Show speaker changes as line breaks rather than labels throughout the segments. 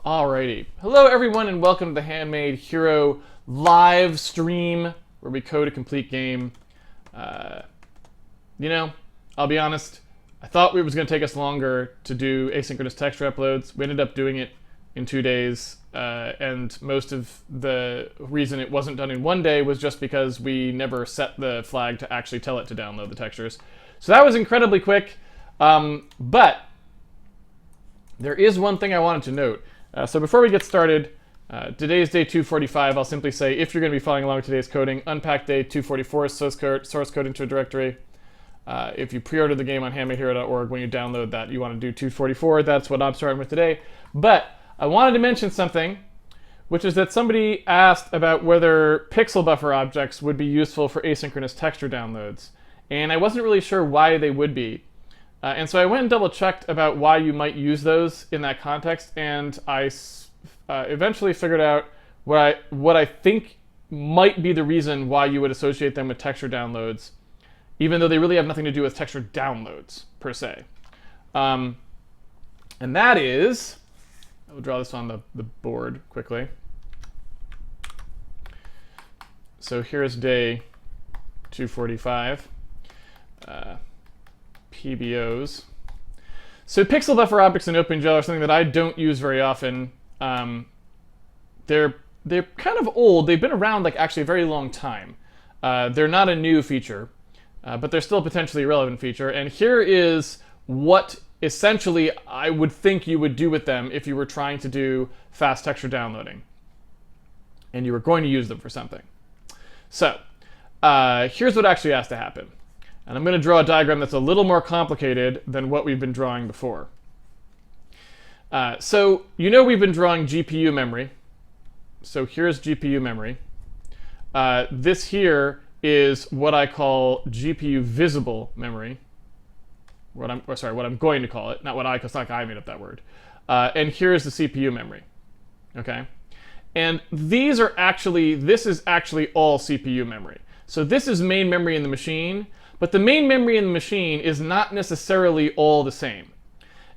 Alrighty. Hello everyone and welcome to the Handmade Hero live stream where we code a complete game. I'll be honest, I thought it was going to take us longer to do asynchronous texture uploads. We ended up doing it in 2 days, and most of the reason it wasn't done in 1 day was just because we never set the flag to actually tell it to download the textures. So that was incredibly quick, but there is one thing I wanted to note. So before we get started, today is day 245. I'll simply say, if you're going to be following along with today's coding, unpack day 244 source code into a directory. If you pre-order the game on handmadehero.org, when you download that, you want to do 244. That's what I'm starting with today. But I wanted to mention something, which is that somebody asked about whether pixel buffer objects would be useful for asynchronous texture downloads. And I wasn't really sure why they would be. And so I went and double-checked about why you might use those in that context, and I eventually figured out what I think might be the reason why you would associate them with texture downloads, even though they really have nothing to do with texture downloads, per se. And that is... I'll draw this on the board quickly. So here's day 245. PBOs. So pixel buffer objects in OpenGL are something that I don't use very often. They're kind of old. They've been around actually a very long time. They're not a new feature, but they're still a potentially relevant feature. And here is what essentially I would think you would do with them if you were trying to do fast texture downloading and you were going to use them for something. So here's what actually has to happen. And I'm going to draw a diagram that's a little more complicated than what we've been drawing before. So we've been drawing GPU memory. So here's GPU memory. This here is what I call GPU visible memory. What I'm going to call it, not what it's not like I made up that word. And here's the CPU memory. Okay, and this is actually all CPU memory. So this is main memory in the machine. But the main memory in the machine is not necessarily all the same.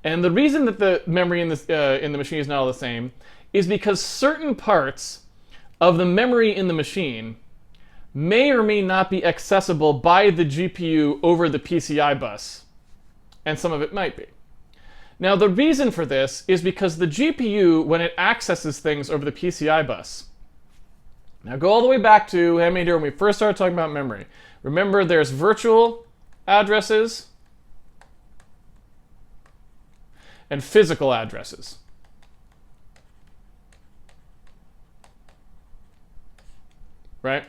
And the reason that the memory in the machine is not all the same is because certain parts of the memory in the machine may or may not be accessible by the GPU over the PCI bus, and some of it might be. Now, the reason for this is because the GPU, when it accesses things over the PCI bus, now go all the way back to Handmade Hero when we first started talking about memory. Remember, there's virtual addresses and physical addresses. Right?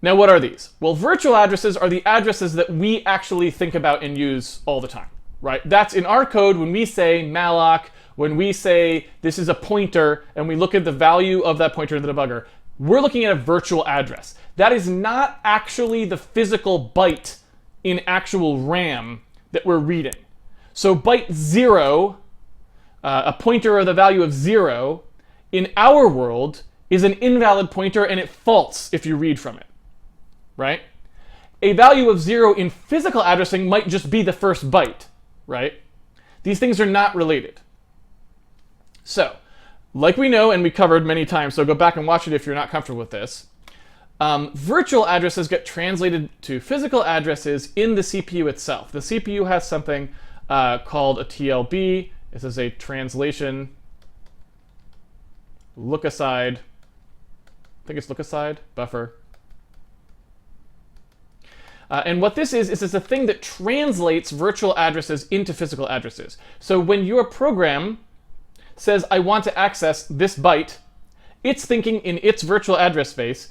Now, what are these? Well, virtual addresses are the addresses that we actually think about and use all the time. Right? That's in our code when we say malloc, when we say this is a pointer, and we look at the value of that pointer in the debugger. We're looking at a virtual address. That is not actually the physical byte in actual RAM that we're reading. So byte 0, a pointer of the value of 0, in our world is an invalid pointer and it faults if you read from it, right? A value of 0 in physical addressing might just be the first byte, right? These things are not related. So, like we know and we covered many times, so go back and watch it if you're not comfortable with this, virtual addresses get translated to physical addresses in the CPU itself. The CPU has something called a TLB. This is a translation look-aside, I think it's look-aside, buffer. And what this is it's a thing that translates virtual addresses into physical addresses. So when your program says, I want to access this byte, it's thinking in its virtual address space.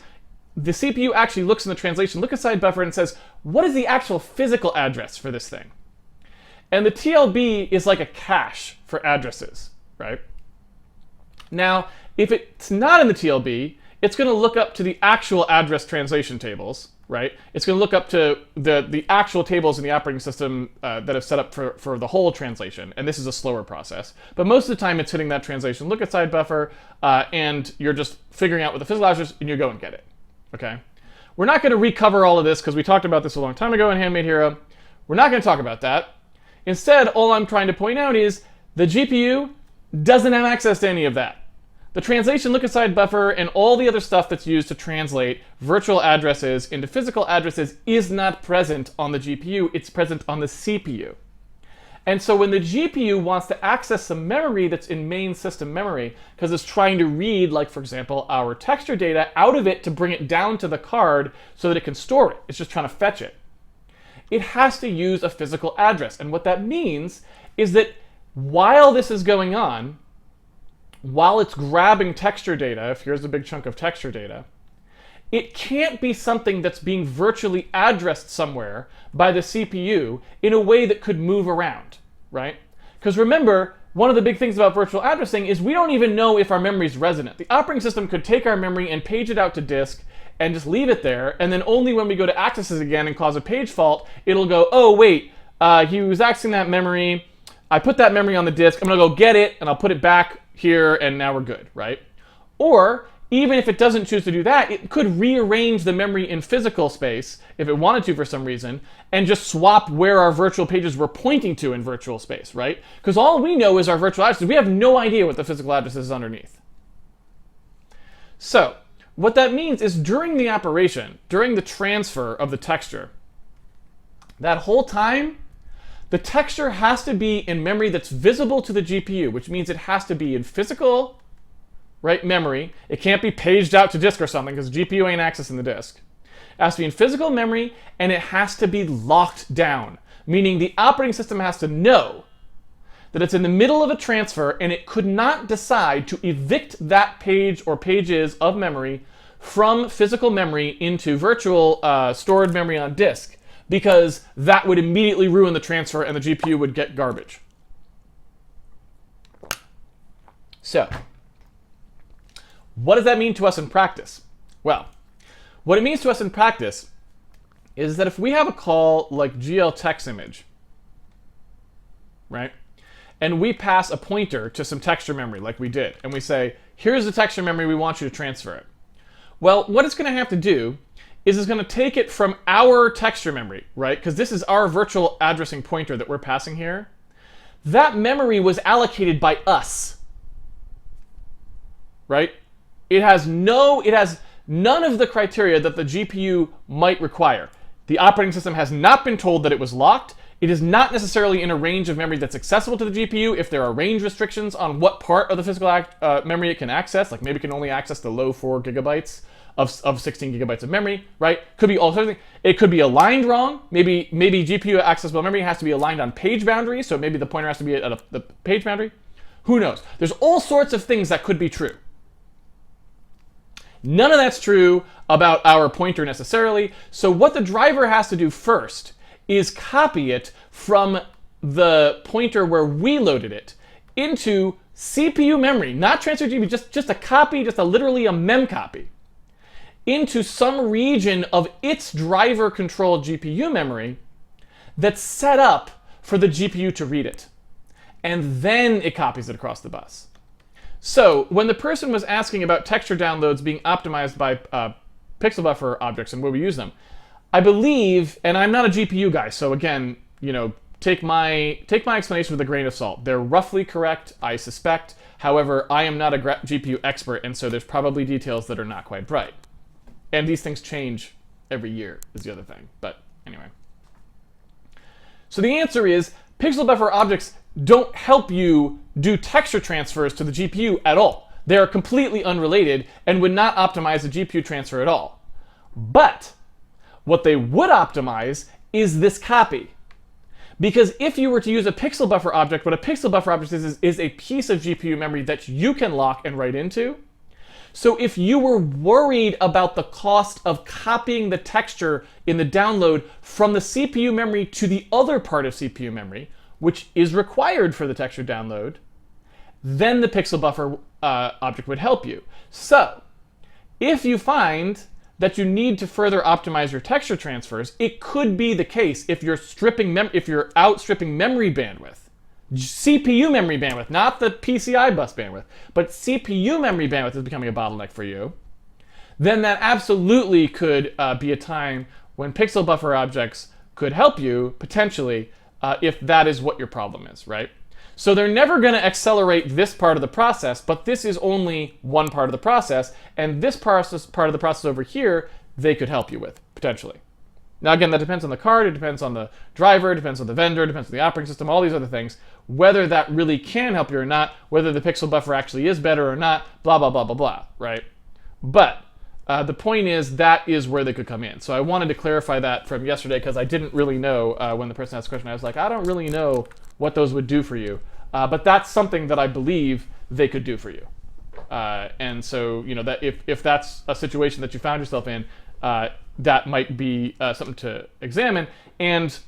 The CPU actually looks in the translation look-aside buffer and says, what is the actual physical address for this thing? And the TLB is like a cache for addresses, right? Now, if it's not in the TLB, it's going to look up to the actual address translation tables, right? It's going to look up to the actual tables in the operating system that have set up for the whole translation, and this is a slower process. But most of the time, it's hitting that translation look-aside buffer, and you're just figuring out what the physical address is, and you go and get it, okay? We're not going to recover all of this, because we talked about this a long time ago in Handmade Hero. We're not going to talk about that. Instead, all I'm trying to point out is the GPU doesn't have access to any of that. The translation look-aside buffer and all the other stuff that's used to translate virtual addresses into physical addresses is not present on the GPU, it's present on the CPU. And so when the GPU wants to access some memory that's in main system memory, because it's trying to read, like for example, our texture data out of it to bring it down to the card so that it can store it, it's just trying to fetch it, it has to use a physical address. And what that means is that while this is going on, while it's grabbing texture data, if here's a big chunk of texture data, it can't be something that's being virtually addressed somewhere by the CPU in a way that could move around, right? Because remember, one of the big things about virtual addressing is we don't even know if our memory is resonant. The operating system could take our memory and page it out to disk and just leave it there, and then only when we go to access it again and cause a page fault, it'll go, oh wait, he was accessing that memory, I put that memory on the disk, I'm gonna go get it, and I'll put it back here, and now we're good, right? Or, even if it doesn't choose to do that, it could rearrange the memory in physical space, if it wanted to for some reason, and just swap where our virtual pages were pointing to in virtual space, right? Because all we know is our virtual addresses. We have no idea what the physical address is underneath. So, what that means is during the operation, during the transfer of the texture, that whole time, the texture has to be in memory that's visible to the GPU, which means it has to be in physical, right, memory. It can't be paged out to disk or something because the GPU ain't accessing the disk. It has to be in physical memory, and it has to be locked down, meaning the operating system has to know that it's in the middle of a transfer and it could not decide to evict that page or pages of memory from physical memory into virtual stored memory on disk, because that would immediately ruin the transfer and the GPU would get garbage. So, what does that mean to us in practice? Well, what it means to us in practice is that if we have a call like glTextImage, right, and we pass a pointer to some texture memory like we did, and we say, here's the texture memory, we want you to transfer it. Well, what it's going to have to do is it's going to take it from our texture memory, right, because this is our virtual addressing pointer that we're passing here. That memory was allocated by us, right? It has none of the criteria that the GPU might require. The operating system has not been told that it was locked. It is not necessarily in a range of memory that's accessible to the GPU if there are range restrictions on what part of the physical memory it can access. Like maybe it can only access the low 4 gigabytes of 16 gigabytes of memory, right? Could be all sorts of things. It could be aligned wrong. Maybe GPU accessible memory has to be aligned on page boundaries, so maybe the pointer has to be at the page boundary. Who knows? There's all sorts of things that could be true. None of that's true about our pointer necessarily. So what the driver has to do first is copy it from the pointer where we loaded it into CPU memory, not transfer GPU, just a copy, literally a mem copy, into some region of its driver-controlled GPU memory that's set up for the GPU to read it. And then it copies it across the bus. So when the person was asking about texture downloads being optimized by pixel buffer objects and where we use them, I believe, and I'm not a GPU guy, so again, take my explanation with a grain of salt. They're roughly correct, I suspect. However, I am not a GPU expert, and so there's probably details that are not quite right. And these things change every year, is the other thing. But anyway. So the answer is, pixel buffer objects don't help you do texture transfers to the GPU at all. They are completely unrelated and would not optimize the GPU transfer at all. But what they would optimize is this copy. Because if you were to use a pixel buffer object, what a pixel buffer object is a piece of GPU memory that you can lock and write into. So if you were worried about the cost of copying the texture in the download from the CPU memory to the other part of CPU memory, which is required for the texture download, then the pixel buffer object would help you. So if you find that you need to further optimize your texture transfers, it could be the case if you're outstripping memory bandwidth, CPU memory bandwidth, not the PCI bus bandwidth, but CPU memory bandwidth is becoming a bottleneck for you, then that absolutely could be a time when pixel buffer objects could help you, potentially, if that is what your problem is, right? So they're never going to accelerate this part of the process, but this is only one part of the process, and this part of the process over here, they could help you with, potentially. Now again, that depends on the card, it depends on the driver, it depends on the vendor, it depends on the operating system, all these other things. Whether that really can help you or not, whether the pixel buffer actually is better or not, blah, blah, blah, blah, blah, right? But the point is that is where they could come in. So I wanted to clarify that from yesterday because I didn't really know when the person asked the question. I was like, I don't really know what those would do for you. But that's something that I believe they could do for you. And so, you know, that if that's a situation that you found yourself in, that might be something to examine. And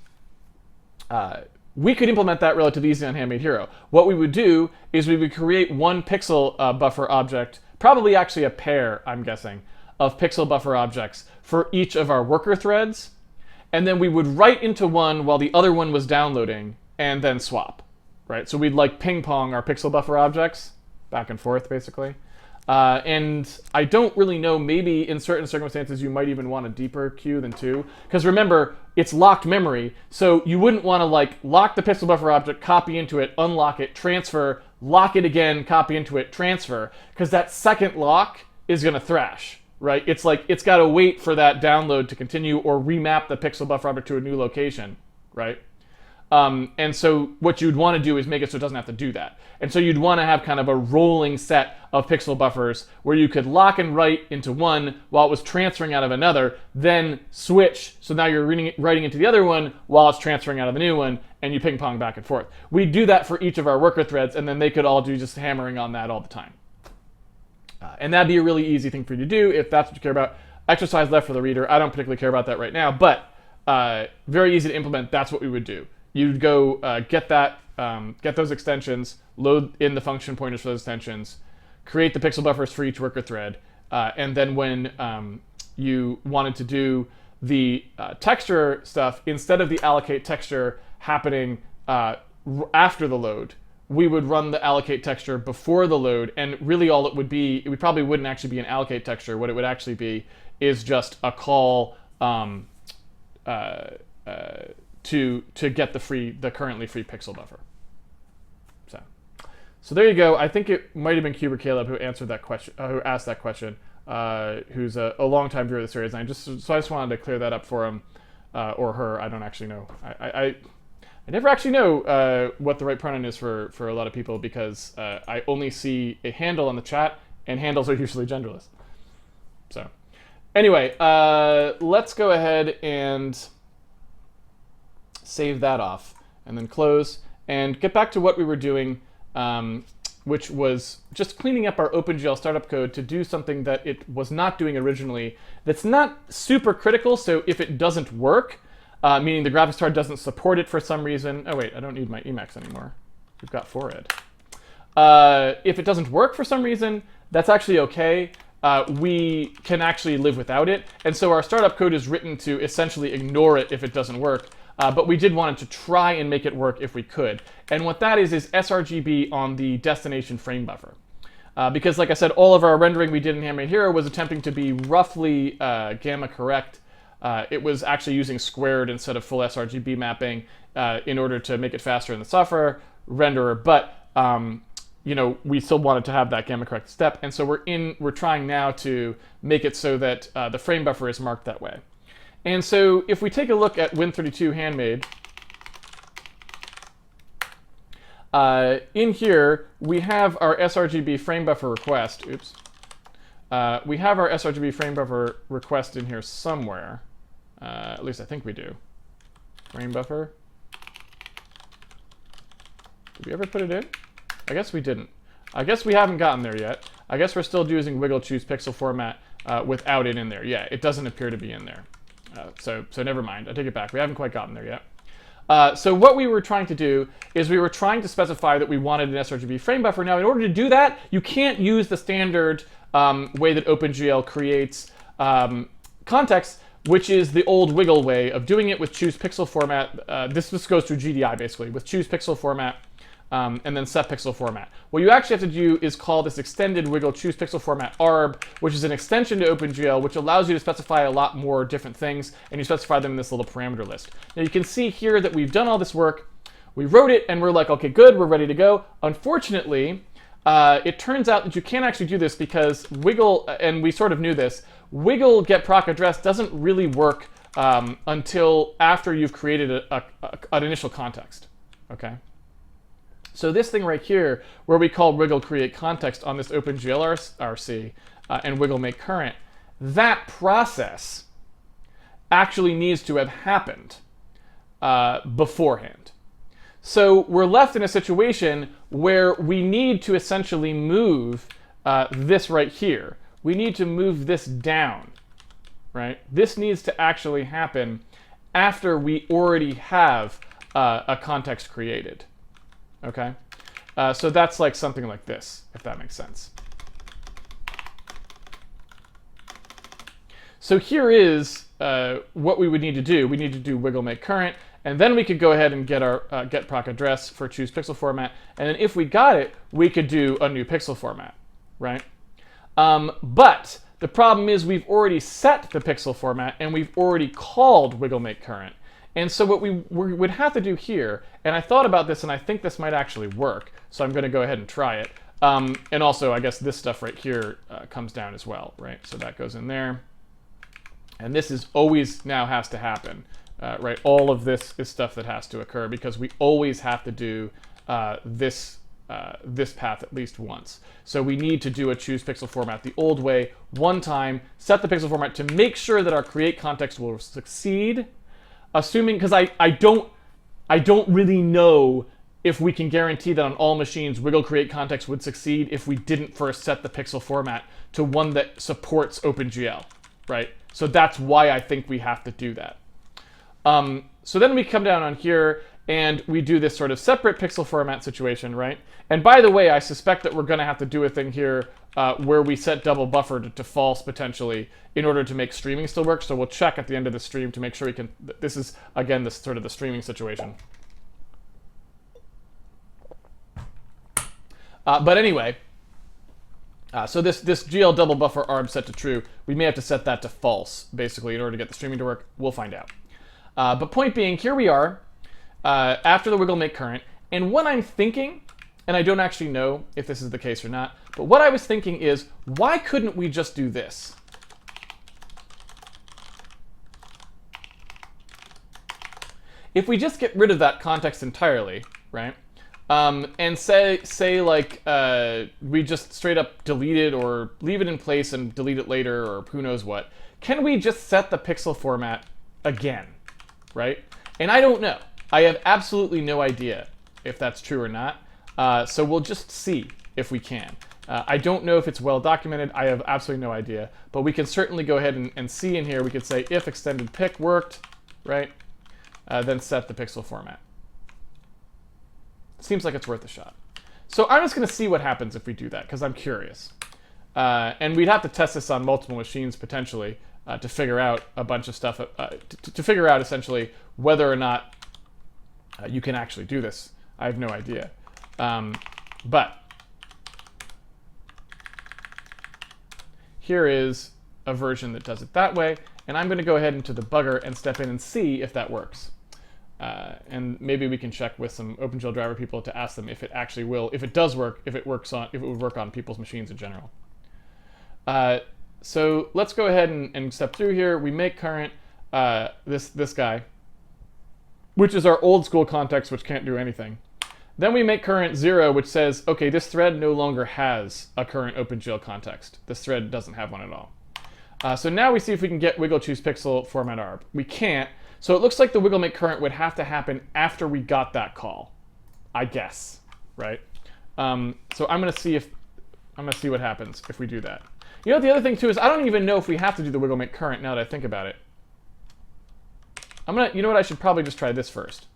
we could implement that relatively easily on Handmade Hero. What we would do is we would create one pixel buffer object, probably actually a pair, I'm guessing, of pixel buffer objects for each of our worker threads. And then we would write into one while the other one was downloading and then swap, right? So we'd like ping pong our pixel buffer objects back and forth, basically. And I don't really know, maybe in certain circumstances you might even want a deeper queue than 2. Because remember, it's locked memory, so you wouldn't want to like lock the pixel buffer object, copy into it, unlock it, transfer, lock it again, copy into it, transfer, because that second lock is going to thrash, right? It's like it's got to wait for that download to continue or remap the pixel buffer object to a new location, right? And so what you'd want to do is make it so it doesn't have to do that. And so you'd want to have kind of a rolling set of pixel buffers where you could lock and write into one while it was transferring out of another, then switch. So now you're writing into the other one while it's transferring out of the new one, and you ping pong back and forth. We do that for each of our worker threads, and then they could all do just hammering on that all the time. And that'd be a really easy thing for you to do if that's what you care about. Exercise left for the reader. I don't particularly care about that right now, but very easy to implement. That's what we would do. You'd go get those extensions, load in the function pointers for those extensions, create the pixel buffers for each worker thread, and then when you wanted to do the texture stuff, instead of the allocate texture happening after the load, we would run the allocate texture before the load, and really all it would be, it probably wouldn't actually be an allocate texture. What it would actually be is just a call to get the currently free pixel buffer. So there you go. I think it might have been Cuber Caleb who answered that question, who asked that question, who's a longtime viewer of the series. And I just wanted to clear that up for him or her. I don't actually know. I never actually know what the right pronoun is for a lot of people because I only see a handle on the chat, and handles are usually genderless. So anyway, let's go ahead and save that off and then close and get back to what we were doing, which was just cleaning up our OpenGL startup code to do something that it was not doing originally. That's not super critical, so if it doesn't work, meaning the graphics card doesn't support it for some reason. Oh wait, I don't need my Emacs anymore. We've got 4Ed. If it doesn't work for some reason, that's actually okay. We can actually live without it. And so our startup code is written to essentially ignore it if it doesn't work. But we did want it to try and make it work if we could. And what that is sRGB on the destination frame buffer. Because like I said, all of our rendering we did in Handmade Hero was attempting to be roughly gamma correct. It was actually using squared instead of full sRGB mapping in order to make it faster in the software renderer. But you know, we still wanted to have that gamma correct step. And so we're trying now to make it so that the frame buffer is marked that way. And so if we take a look at Win32 Handmade, in here we have our sRGB frame buffer request. Oops. We have our sRGB frame buffer request in here somewhere. At least I think we do. Frame buffer. Did we ever put it in? I guess we didn't. I guess we haven't gotten there yet. I guess we're still using wglChoosePixelFormat without it in there. Yeah, it doesn't appear to be in there. So never mind. I take it back. We haven't quite gotten there yet. So what we were trying to do is we were trying to specify that we wanted an sRGB frame buffer. Now, in order to do that, you can't use the standard way that OpenGL creates context, which is the old wiggle way of doing it with choose pixel format. This goes through GDI, basically. With choose pixel format, and then set pixel format. What you actually have to do is call this extended wglChoosePixelFormatARB, which is an extension to OpenGL, which allows you to specify a lot more different things, and you specify them in this little parameter list. Now you can see here that we've done all this work. We wrote it, and we're like, okay, good, we're ready to go. Unfortunately, it turns out that you can't actually do this because wiggle, and we sort of knew this, wiggle get proc address doesn't really work until after you've created an initial context, okay? So this thing right here, where we call wiggle create context on this OpenGL RC and wiggle make current, that process actually needs to have happened beforehand. So we're left in a situation where we need to essentially move this right here. We need to move this down, right? This needs to actually happen after we already have a context created, okay? So that's like something like this, if that makes sense. So here is what we would need to do. We need to do wiggle make current, and then we could go ahead and get our get proc address for choose pixel format. And then if we got it, we could do a new pixel format, right? But the problem is we've already set the pixel format and we've already called wiggle make current. And so what we would have to do here, and I thought about this and I think this might actually work, so I'm going to go ahead and try it. And also, I guess this stuff right here comes down as well, right? So that goes in there. And this is always now has to happen. Right, all of this is stuff that has to occur because we always have to do this path at least once. So we need to do a choose pixel format the old way one time, set the pixel format to make sure that our create context will succeed, assuming, because I don't really know if we can guarantee that on all machines wiggle create context would succeed if we didn't first set the pixel format to one that supports OpenGL, right? So that's why I think we have to do that. So then we come down on here and we do this sort of separate pixel format situation, right? And by the way, I suspect that we're going to have to do a thing here where we set double buffer to false potentially in order to make streaming still work. So we'll check at the end of the stream to make sure we can. This is again this sort of the streaming situation. But anyway, so this GL double buffer ARB set to true. We may have to set that to false basically in order to get the streaming to work. We'll find out. But point being, here we are after the wiggle make current, and what I'm thinking, and I don't actually know if this is the case or not, but what I was thinking is, why couldn't we just do this? If we just get rid of that context entirely, right, and say like we just straight up delete it or leave it in place and delete it later or who knows what, can we just set the pixel format again? Right? And I don't know. I have absolutely no idea if that's true or not. So we'll just see if we can. I don't know if it's well documented. I have absolutely no idea. But we can certainly go ahead and see in here. We could say if extended pic worked, right? Then set the pixel format. Seems like it's worth a shot. So I'm just going to see what happens if we do that because I'm curious. And we'd have to test this on multiple machines potentially. To figure out a bunch of stuff, to figure out essentially whether or not you can actually do this. I have no idea. But here is a version that does it that way, and I'm going to go ahead into the bugger and step in and see if that works. And maybe we can check with some OpenGL driver people to ask them if it actually will, if it does work, if it would work on people's machines in general. So let's go ahead and step through here. We make current this guy, which is our old school context, which can't do anything. Then we make current 0, which says, okay, this thread no longer has a current OpenGL context. This thread doesn't have one at all. So now we see if we can get wglChoosePixelFormatARB. We can't. So it looks like the wiggle make current would have to happen after we got that call, I guess, right? So I'm going to see what happens if we do that. You know, the other thing too is I don't even know if we have to do the wiggle make current now that I think about it. You know what, I should probably just try this first.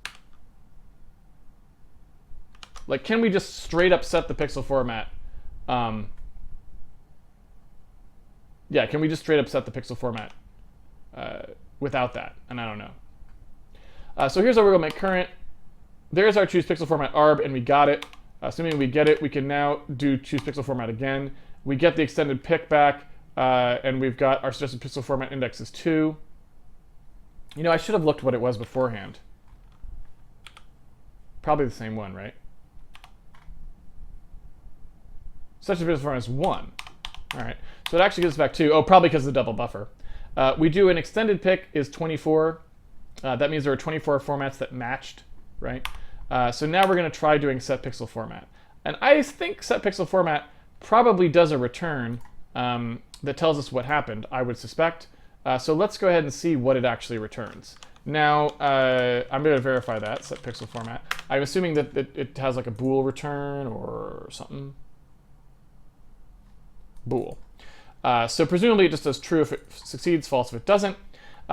Like, can we just straight up set the pixel format? Yeah, can we just straight up set the pixel format without that? And I don't know. So here's our wiggle make current. there's our choosePixelFormatARB, and we got it. Assuming we get it, we can now do choosePixelFormat again. We get the extended pick back, and we've got our suggested pixel format index is 2. You know, I should have looked what it was beforehand. Probably the same one, right? Suggested pixel format is 1. All right, so it actually gives us back 2. Oh, probably because of the double buffer. We do an extended pick is 24. That means there are 24 formats that matched, right? So now we're going to try doing set pixel format. And I think set pixel format probably does a return that tells us what happened, I would suspect. So let's go ahead and see what it actually returns. Now, I'm going to verify that, set pixel format. I'm assuming that it has like a bool return or something. Bool. So presumably it just does true if it succeeds, false if it doesn't.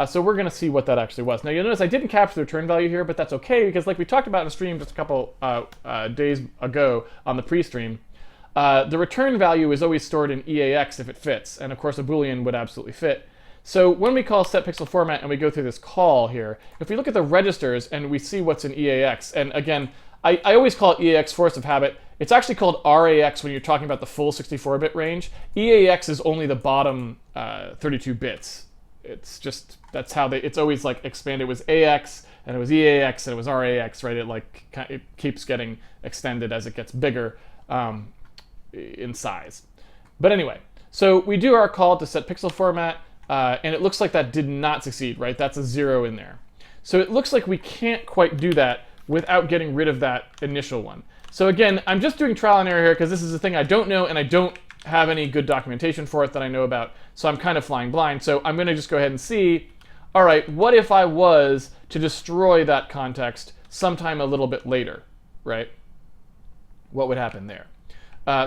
So we're going to see what that actually was. Now you'll notice I didn't capture the return value here, but that's okay because like we talked about in a stream just a couple days ago on the pre-stream, the return value is always stored in EAX if it fits, and of course a Boolean would absolutely fit. So when we call set pixel format and we go through this call here, if we look at the registers and we see what's in EAX, and again, I always call it EAX force of habit. It's actually called RAX when you're talking about the full 64-bit range. EAX is only the bottom 32 bits. It's just, that's how it's always like expanded. It was AX, and it was EAX, and it was RAX, right? It keeps getting extended as it gets bigger in size. But anyway, so we do our call to set pixel format, and it looks like that did not succeed, right? That's a 0 in there. So it looks like we can't quite do that without getting rid of that initial one. So again, I'm just doing trial and error here because this is a thing I don't know, and I don't have any good documentation for it that I know about, so I'm kind of flying blind. So I'm going to just go ahead and see, all right, what if I was to destroy that context sometime a little bit later, right? What would happen there?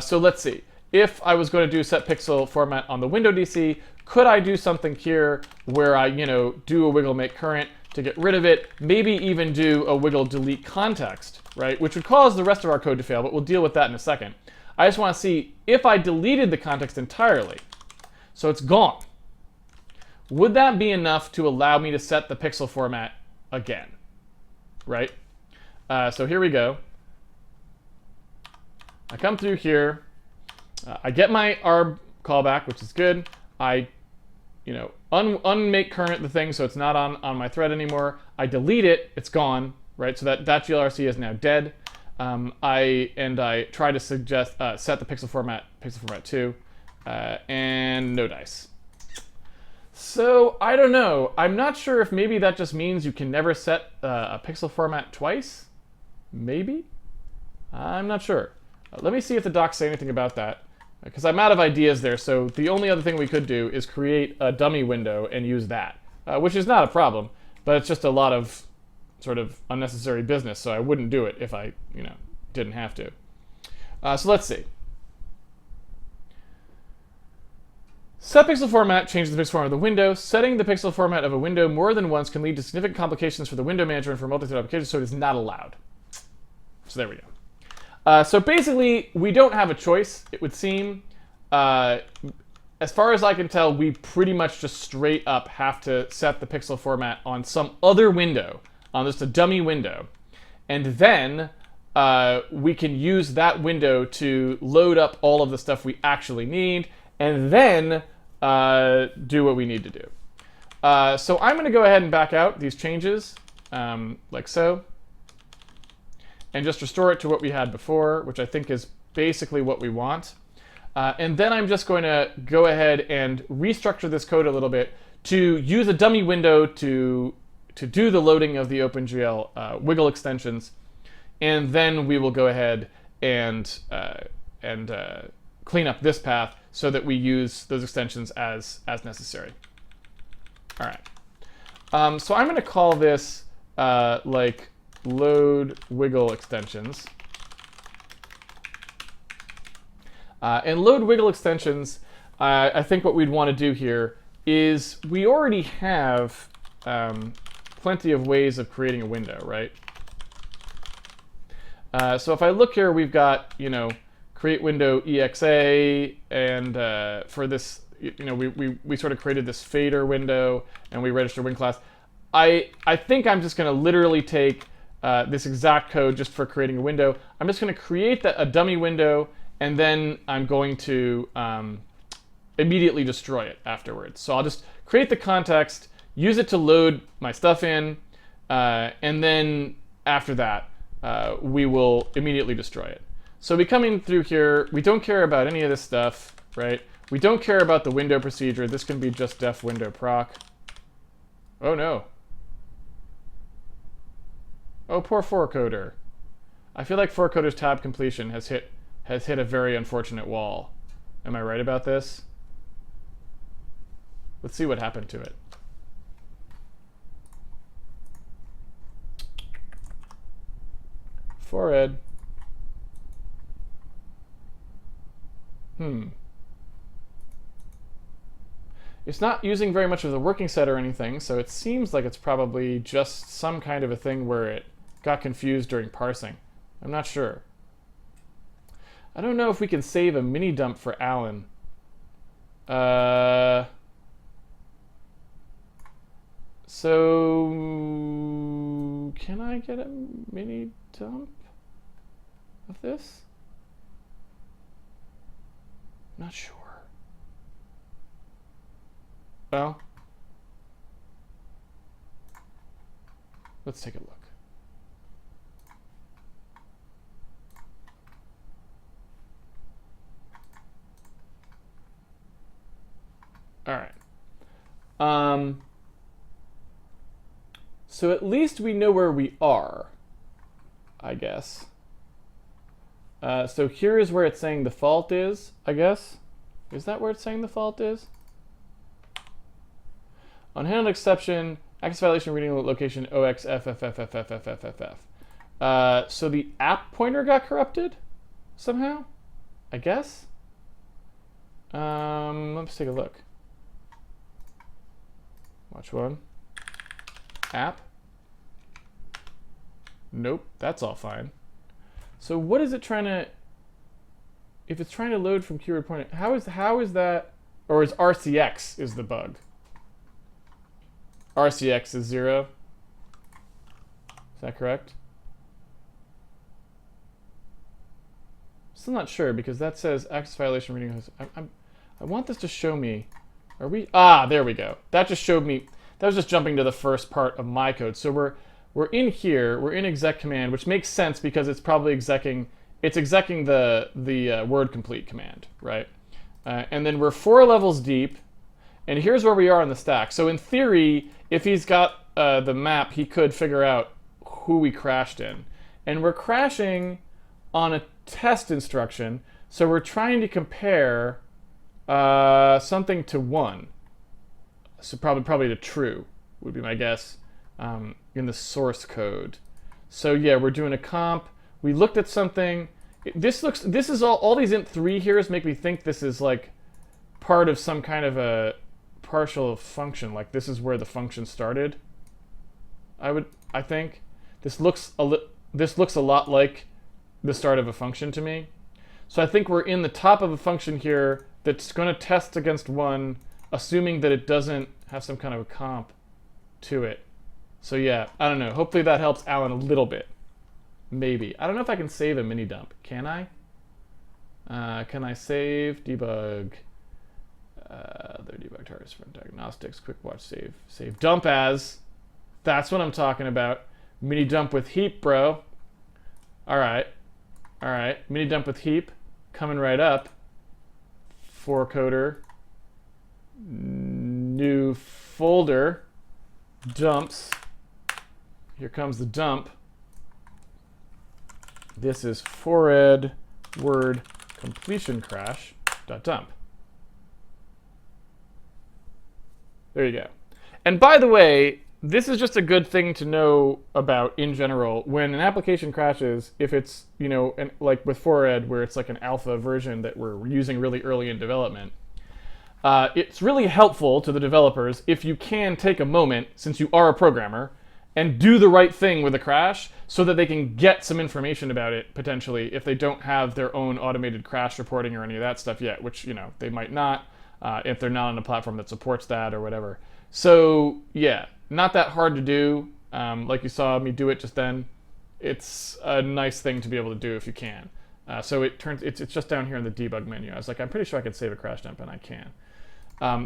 So let's see. If I was going to do set pixel format on the window DC, could I do something here where I, do a wiggle make current to get rid of it, maybe even do a wiggle delete context, right? Which would cause the rest of our code to fail, but we'll deal with that in a second. I just want to see if I deleted the context entirely, so it's gone, would that be enough to allow me to set the pixel format again, right? So here we go. I come through here. I get my ARB callback, which is good. I, unmake current the thing so it's not on my thread anymore. I delete it, it's gone, right? So that glRC is now dead. I try to suggest set the pixel format 2, and no dice. So I don't know. I'm not sure if maybe that just means you can never set a pixel format twice. Maybe. I'm not sure. Let me see if the docs say anything about that, because I'm out of ideas there. So the only other thing we could do is create a dummy window and use that, which is not a problem, but it's just a lot of sort of unnecessary business, so I wouldn't do it if I, didn't have to. So let's see. Set pixel format changes the pixel format of the window. Setting the pixel format of a window more than once can lead to significant complications for the window manager and for multi-thread applications, so it is not allowed. So there we go. So basically, we don't have a choice, it would seem. As far as I can tell, we pretty much just straight up have to set the pixel format on some other window, on just a dummy window. And then we can use that window to load up all of the stuff we actually need, and then do what we need to do. So I'm going to go ahead and back out these changes, like so, and just restore it to what we had before, which I think is basically what we want. And then I'm just going to go ahead and restructure this code a little bit to use a dummy window to do the loading of the OpenGL wiggle extensions. And then we will go ahead and clean up this path so that we use those extensions as necessary. All right. So I'm going to call this like load wiggle extensions. And load wiggle extensions, I think what we'd want to do here is we already have plenty of ways of creating a window, right? So if I look here, we've got, create window exa, and for this, we sort of created this fader window, and we register win class. I think I'm just going to literally take this exact code just for creating a window. I'm just going to create a dummy window, and then I'm going to immediately destroy it afterwards. So I'll just create the context, use it to load my stuff in, and then after that, we will immediately destroy it. So we come in through here. We don't care about any of this stuff, right? We don't care about the window procedure. This can be just def window proc. Oh no. Oh, poor forcoder. I feel like forcoder's tab completion has hit a very unfortunate wall. Am I right about this? Let's see what happened to it. Fored. It's not using very much of the working set or anything, so it seems like it's probably just some kind of a thing where it got confused during parsing. I'm not sure. I don't know if we can save a mini dump for Alan. So can I get a mini dump of this? Not sure. Well, let's take a look. All right. So at least we know where we are, I guess. So here is where it's saying the fault is, I guess. Is that where it's saying the fault is? Unhandled exception, access violation reading location OXFFFFFFFF. So the app pointer got corrupted somehow, I guess. Let's take a look. Watch one. App. Nope, that's all fine. So what is it trying to? If it's trying to load from keyword pointer, how is that? Or is RCX is the bug? RCX is 0. Is that correct? Still not sure because that says access violation reading. I want this to show me. Are we? Ah, there we go. That just showed me. That was just jumping to the first part of my code. So we're in here. We're in exec command, which makes sense because it's probably execing. It's execing the word complete command, right? And then we're 4 levels deep. And here's where we are in the stack. So in theory, if he's got the map, he could figure out who we crashed in. And we're crashing on a test instruction. So we're trying to compare something to 1. So probably to true would be my guess in the source code. So yeah, we're doing a comp. We looked at something. This is all these int3 here make me think this is like part of some kind of a partial function. Like this is where the function started. I think this looks a lot like the start of a function to me. So I think we're in the top of a function here that's going to test against 1, assuming that it doesn't have some kind of a comp to it. So yeah, I don't know. Hopefully that helps Alan a little bit. Maybe. I don't know if I can save a mini dump. Can I? Can I save debug? Other debug targets for diagnostics. Quick watch save. Save dump as. That's what I'm talking about. Mini dump with heap, bro. All right. All right. Mini dump with heap. Coming right up. Forcoder. New folder. Dumps. Here comes the dump. This is fored word completion crash dot dump. There you go. And by the way, this is just a good thing to know about in general. When an application crashes, if it's, like with fored, where it's like an alpha version that we're using really early in development, it's really helpful to the developers if you can take a moment, since you are a programmer, and do the right thing with a crash so that they can get some information about it, potentially, if they don't have their own automated crash reporting or any of that stuff yet, which, they might not, if they're not on a platform that supports that or whatever. So, yeah, not that hard to do. Like you saw me do it just then. it's a nice thing to be able to do if you can. So it's just down here in the debug menu. I was like, I'm pretty sure I could save a crash dump, and I can.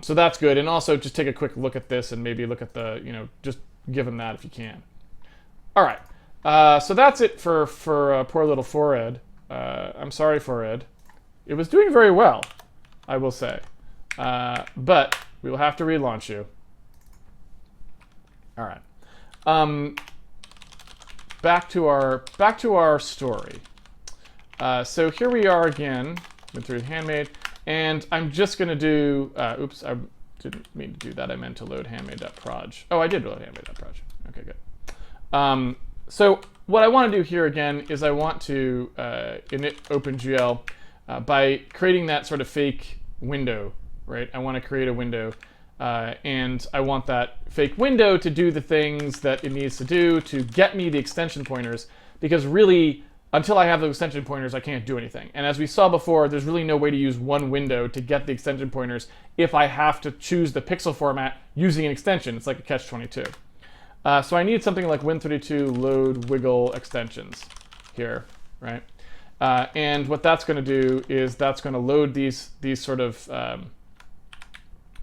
So that's good. And also just take a quick look at this and maybe look at the, just give them that if you can. All right. So that's it for poor little Fored. I'm sorry, Fored. It was doing very well, I will say. But we will have to relaunch you. All right. Back to our story. So here we are again. Went through Handmade, and I'm just gonna do. Oops, I didn't mean to do that. I meant to load handmade.proj. Oh, I did load handmade.proj. Okay, good. So what I want to do here again is I want to init OpenGL by creating that sort of fake window, right? I want to create a window, and I want that fake window to do the things that it needs to do to get me the extension pointers, because really, until I have those extension pointers, I can't do anything. And as we saw before, there's really no way to use one window to get the extension pointers if I have to choose the pixel format using an extension. It's like a catch-22. So I need something like Win32 load wiggle extensions here, right? And what that's going to do is that's going to load these sort of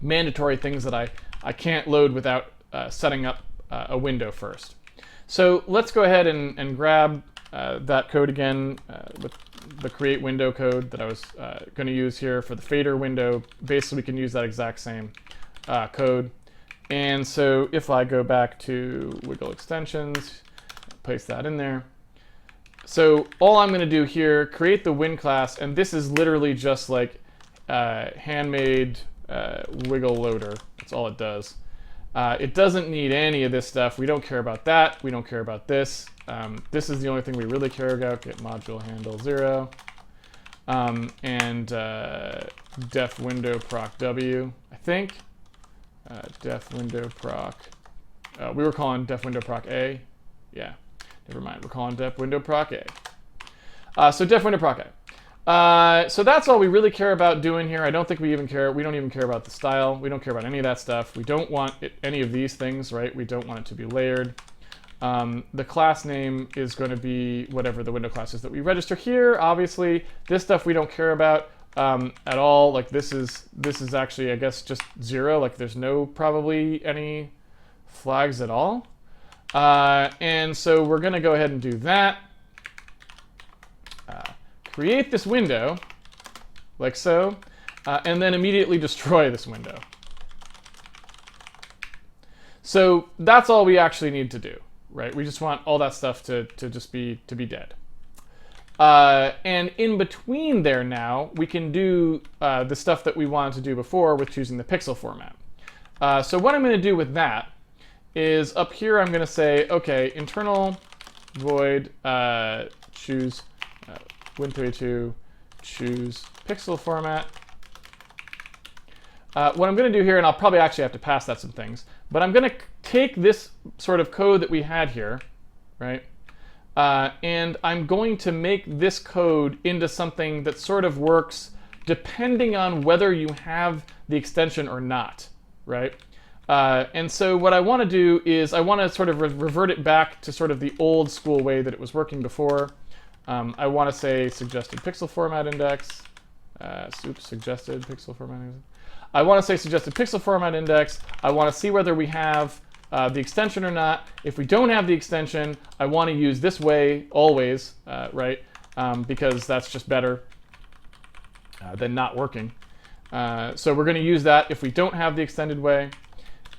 mandatory things that I can't load without setting up a window first. So let's go ahead and grab that code again with the create window code that I was going to use here for the fader window. Basically, we can use that exact same code. And so if I go back to wiggle extensions, paste that in there. So all I'm going to do here, create the win class, and this is literally just like handmade wiggle loader. That's all it does. It doesn't need any of this stuff. We don't care about that. We don't care about this. This is the only thing we really care about. Get module handle 0. And def window proc W, I think. Def window proc. We were calling def window proc A. Yeah, never mind. We're calling def window proc A. So def window proc A. So that's all we really care about doing here. I don't think we even care. We don't even care about the style. We don't care about any of that stuff. We don't want any of these things, right? We don't want it to be layered. The class name is going to be whatever the window class is that we register here. Obviously, this stuff we don't care about at all. Like this is actually, I guess, just 0. Like there's no probably any flags at all. And so we're going to go ahead and do that. Create this window, like so, and then immediately destroy this window. So that's all we actually need to do, right? We just want all that stuff to just be dead. And in between there now, we can do the stuff that we wanted to do before with choosing the pixel format. So what I'm going to do with that is up here I'm going to say, okay, internal void choose Win32 choose pixel format. What I'm going to do here, and I'll probably actually have to pass that some things, but I'm going to take this sort of code that we had here, right? And I'm going to make this code into something that sort of works depending on whether you have the extension or not, right? And so what I want to do is I want to sort of revert it back to sort of the old school way that it was working before. I want to say suggested pixel format index. Suggested pixel format index. I want to say suggested pixel format index. I want to see whether we have the extension or not. If we don't have the extension, I want to use this way always, right? Because that's just better than not working. So we're going to use that if we don't have the extended way.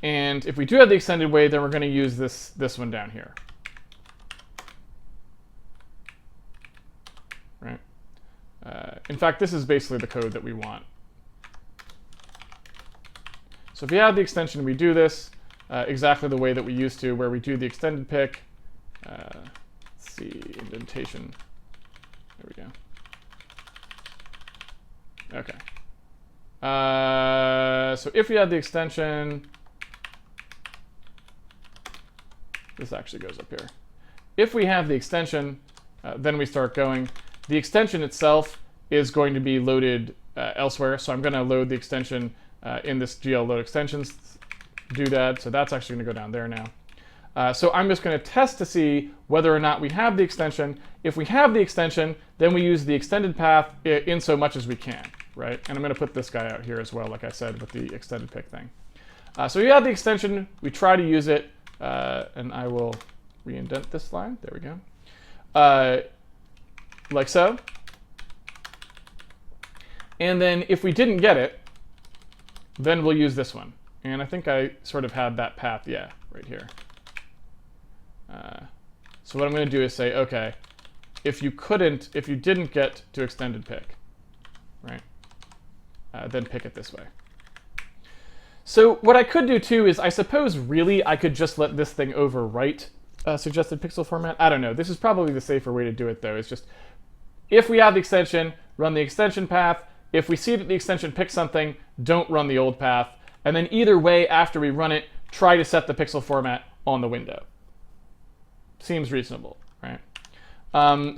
And if we do have the extended way, then we're going to use this one down here. Right? In fact, this is basically the code that we want. So if we have the extension, we do this exactly the way that we used to, where we do the extended pick. Let's see, indentation. There we go. Okay. So if we had the extension, this actually goes up here. If we have the extension, then we start going. The extension itself is going to be loaded elsewhere, so I'm going to load the extension in this GL load extensions doodad, so that's actually going to go down there now. So I'm just going to test to see whether or not we have the extension. If we have the extension, then we use the extended path in so much as we can, right? And I'm going to put this guy out here as well, like I said, with the extended pick thing. So we have the extension. We try to use it. And I will re-indent this line. There we go. Like so. And then if we didn't get it, then we'll use this one. And I think I sort of had that path, yeah, right here. So what I'm going to do is say, okay, if you didn't get to extended pick, right, then pick it this way. So what I could do too is I suppose really I could just let this thing overwrite suggested pixel format. I don't know. This is probably the safer way to do it though. It's just if we have the extension, run the extension path. If we see that the extension picks something, don't run the old path. And then either way, after we run it, try to set the pixel format on the window. Seems reasonable, right?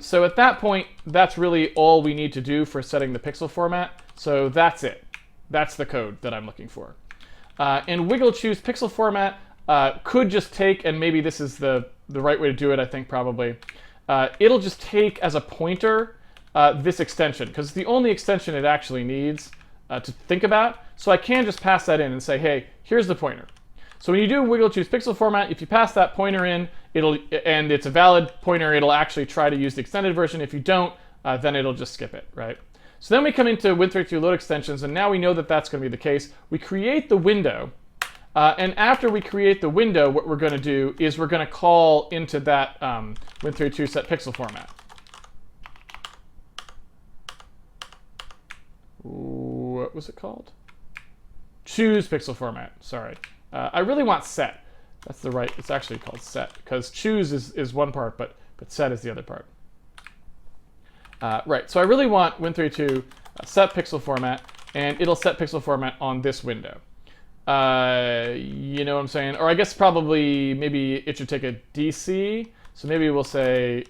So at that point, that's really all we need to do for setting the pixel format. So that's it. That's the code that I'm looking for. And wglChoosePixelFormat could just take, and maybe this is the right way to do it, I think probably. It'll just take as a pointer this extension, because it's the only extension it actually needs to think about. So I can just pass that in and say, hey, here's the pointer. So when you do wglChoosePixelFormat, if you pass that pointer in, and it's a valid pointer, it'll actually try to use the extended version. If you don't, then it'll just skip it, right? So then we come into Win32 load extensions, and now we know that that's going to be the case. We create the window, and after we create the window, what we're going to do is we're going to call into that Win32 set pixel format. What was it called? Choose pixel format. Sorry. I really want set. That's the right. It's actually called set because choose is one part, but set is the other part. Right. So I really want Win32 set pixel format, and it'll set pixel format on this window. You know what I'm saying? Or I guess probably maybe it should take a DC. So maybe we'll say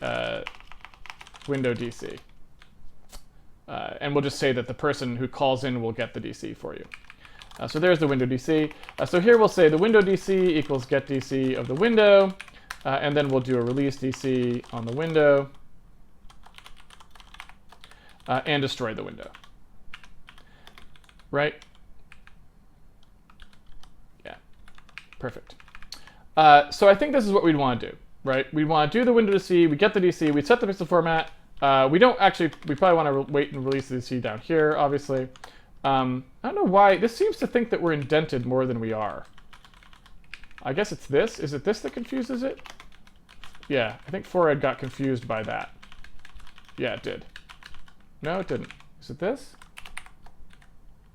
window DC. And we'll just say that the person who calls in will get the DC for you. So there's the window DC. So here we'll say the window DC equals get DC of the window. And then we'll do a release DC on the window. And destroy the window. Right? Yeah. Perfect. So I think this is what we'd want to do. Right? We want to do the window DC. We get the DC. We set the pixel format. We probably want to wait and release the DC down here, obviously. I don't know why. This seems to think that we're indented more than we are. I guess it's this. Is it this that confuses it? Yeah, I think Forehead got confused by that. Yeah, it did. No, it didn't. Is it this?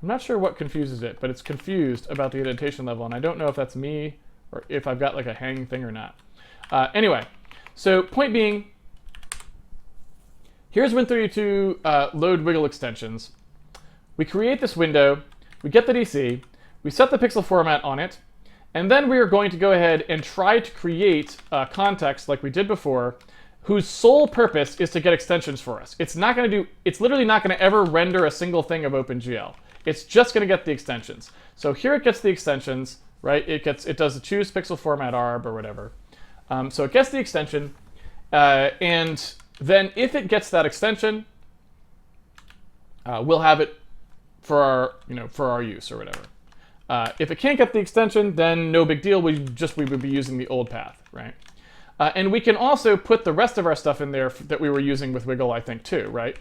I'm not sure what confuses it, but it's confused about the indentation level, and I don't know if that's me or if I've got like a hanging thing or not. Anyway, so point being, here's Win32 load wiggle extensions. We create this window, we get the DC, we set the pixel format on it, and then we are going to go ahead and try to create a context like we did before, whose sole purpose is to get extensions for us. It's literally not going to ever render a single thing of OpenGL. It's just going to get the extensions. So here it gets the extensions, right? It does the choose pixel format ARB or whatever. So it gets the extension, and then if it gets that extension, we'll have it for our use or whatever. If it can't get the extension, then no big deal. We would be using the old path, right? And we can also put the rest of our stuff in there that we were using with Wiggle, I think, too, right?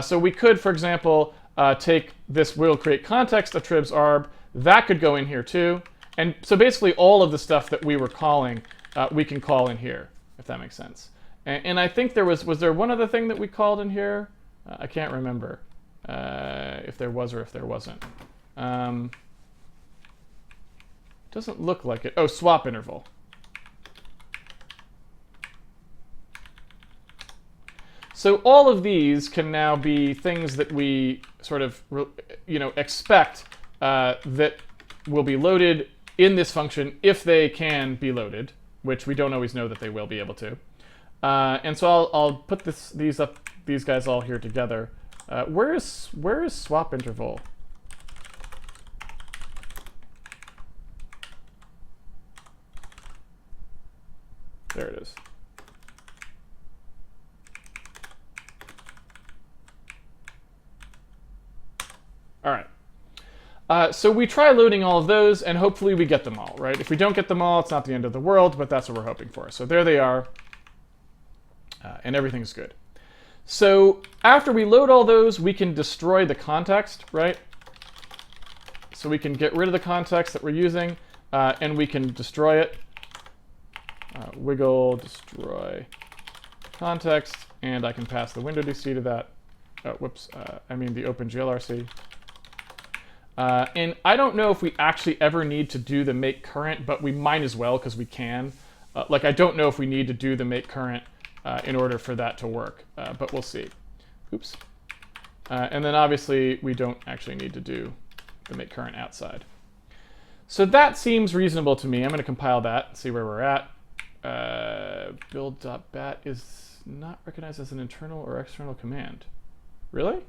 So we could, for example, take this Wiggle create context attribs arb. That could go in here too. And so basically all of the stuff that we were calling, we can call in here, if that makes sense. And I think was there one other thing that we called in here? I can't remember if there was or if there wasn't. Doesn't look like it. Oh, swap interval. So all of these can now be things that we sort of expect that will be loaded in this function if they can be loaded, which we don't always know that they will be able to. And so I'll put these guys all here together. Where is swap interval? All right. So we try loading all of those, and hopefully we get them all, right? If we don't get them all, it's not the end of the world, but that's what we're hoping for. So there they are, and everything's good. So after we load all those, we can destroy the context, right? So we can get rid of the context that we're using, and we can destroy it. Wiggle destroy context, and I can pass the window DC to that. Oh, whoops, I mean the OpenGLRC. And I don't know if we actually ever need to do the make current, but we might as well because we can. Like, I don't know if we need to do the make current in order for that to work, but we'll see. Oops. And then obviously we don't actually need to do the make current outside. So that seems reasonable to me. I'm going to compile that and see where we're at. Build.bat is not recognized as an internal or external command. Really?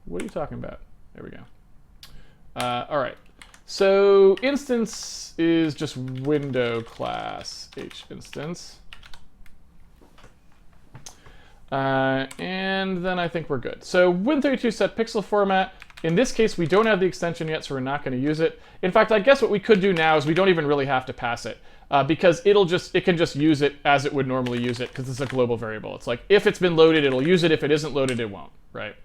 What are you talking about? There we go. All right. So instance is just window class h instance. And then I think we're good. So Win32 set pixel format. In this case, we don't have the extension yet, so we're not going to use it. In fact, I guess what we could do now is we don't even really have to pass it, because it can just use it as it would normally use it, because it's a global variable. It's like, if it's been loaded, it'll use it. If it isn't loaded, it won't, right?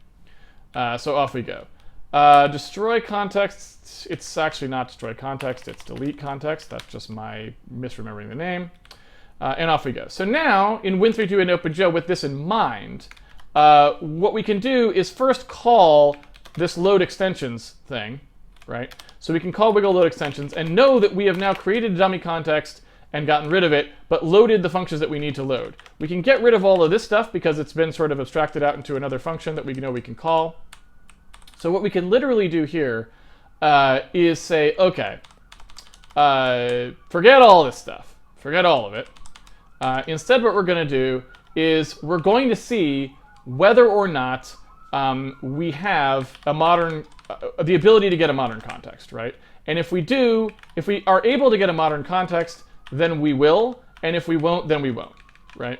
So off we go. Destroy context. It's actually not destroy context. It's delete context. That's just my misremembering the name. And off we go. So now, in Win32 and OpenGL, with this in mind, what we can do is first call this load extensions thing, right? So we can call wiggle load extensions and know that we have now created a dummy context and gotten rid of it, but loaded the functions that we need to load. We can get rid of all of this stuff because it's been sort of abstracted out into another function that we know we can call. So what we can literally do here is say, okay, forget all this stuff. Forget all of it. Instead, what we're going to do is we're going to see whether or not we have a modern, the ability to get a modern context, right? And if we do, if we are able to get a modern context, then we will, and if we won't, then we won't, right?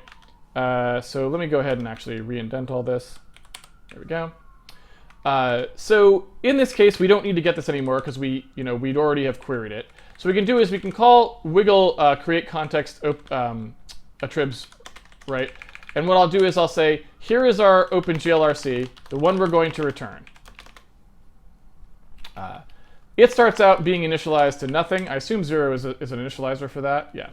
So let me go ahead and actually re-indent all this. There we go. So in this case, we don't need to get this anymore because we'd already have queried it. So what we can do is we can call wiggle create context attribs, right? And what I'll do is I'll say, here is our OpenGLRC, the one we're going to return. It starts out being initialized to nothing. I assume 0 is an initializer for that. Yeah.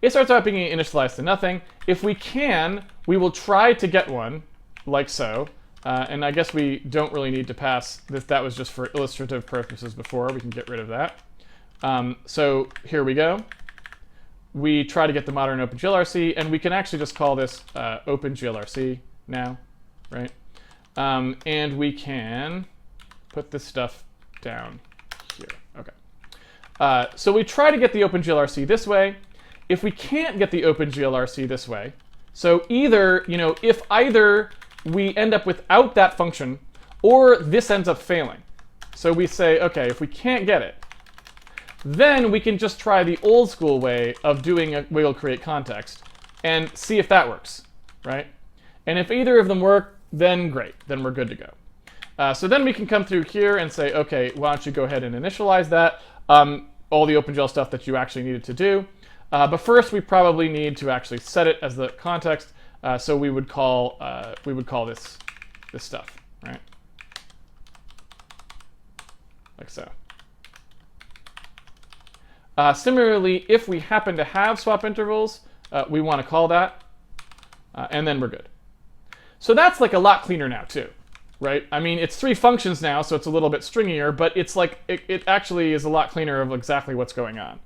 It starts out being initialized to nothing. If we can, we will try to get one, like so. And I guess we don't really need to pass this. That was just for illustrative purposes before. We can get rid of that. So here we go. We try to get the modern OpenGLRC, and we can actually just call this OpenGLRC now, right? And we can put this stuff down here. Okay. So we try to get the OpenGLRC this way. If we can't get the OpenGLRC this way, so either, if either we end up without that function, or this ends up failing. So we say, okay, if we can't get it, then we can just try the old school way of doing a wiggle create context and see if that works, right? And if either of them work, then great, then we're good to go. So then we can come through here and say, okay, why don't you go ahead and initialize that, all the OpenGL stuff that you actually needed to do. But first, we probably need to actually set it as the context. So we would call this stuff, right? Like so. Similarly, if we happen to have swap intervals, we want to call that, and then we're good. So that's like a lot cleaner now too, right? I mean, it's 3 functions now, so it's a little bit stringier, but it's like it actually is a lot cleaner of exactly what's going on.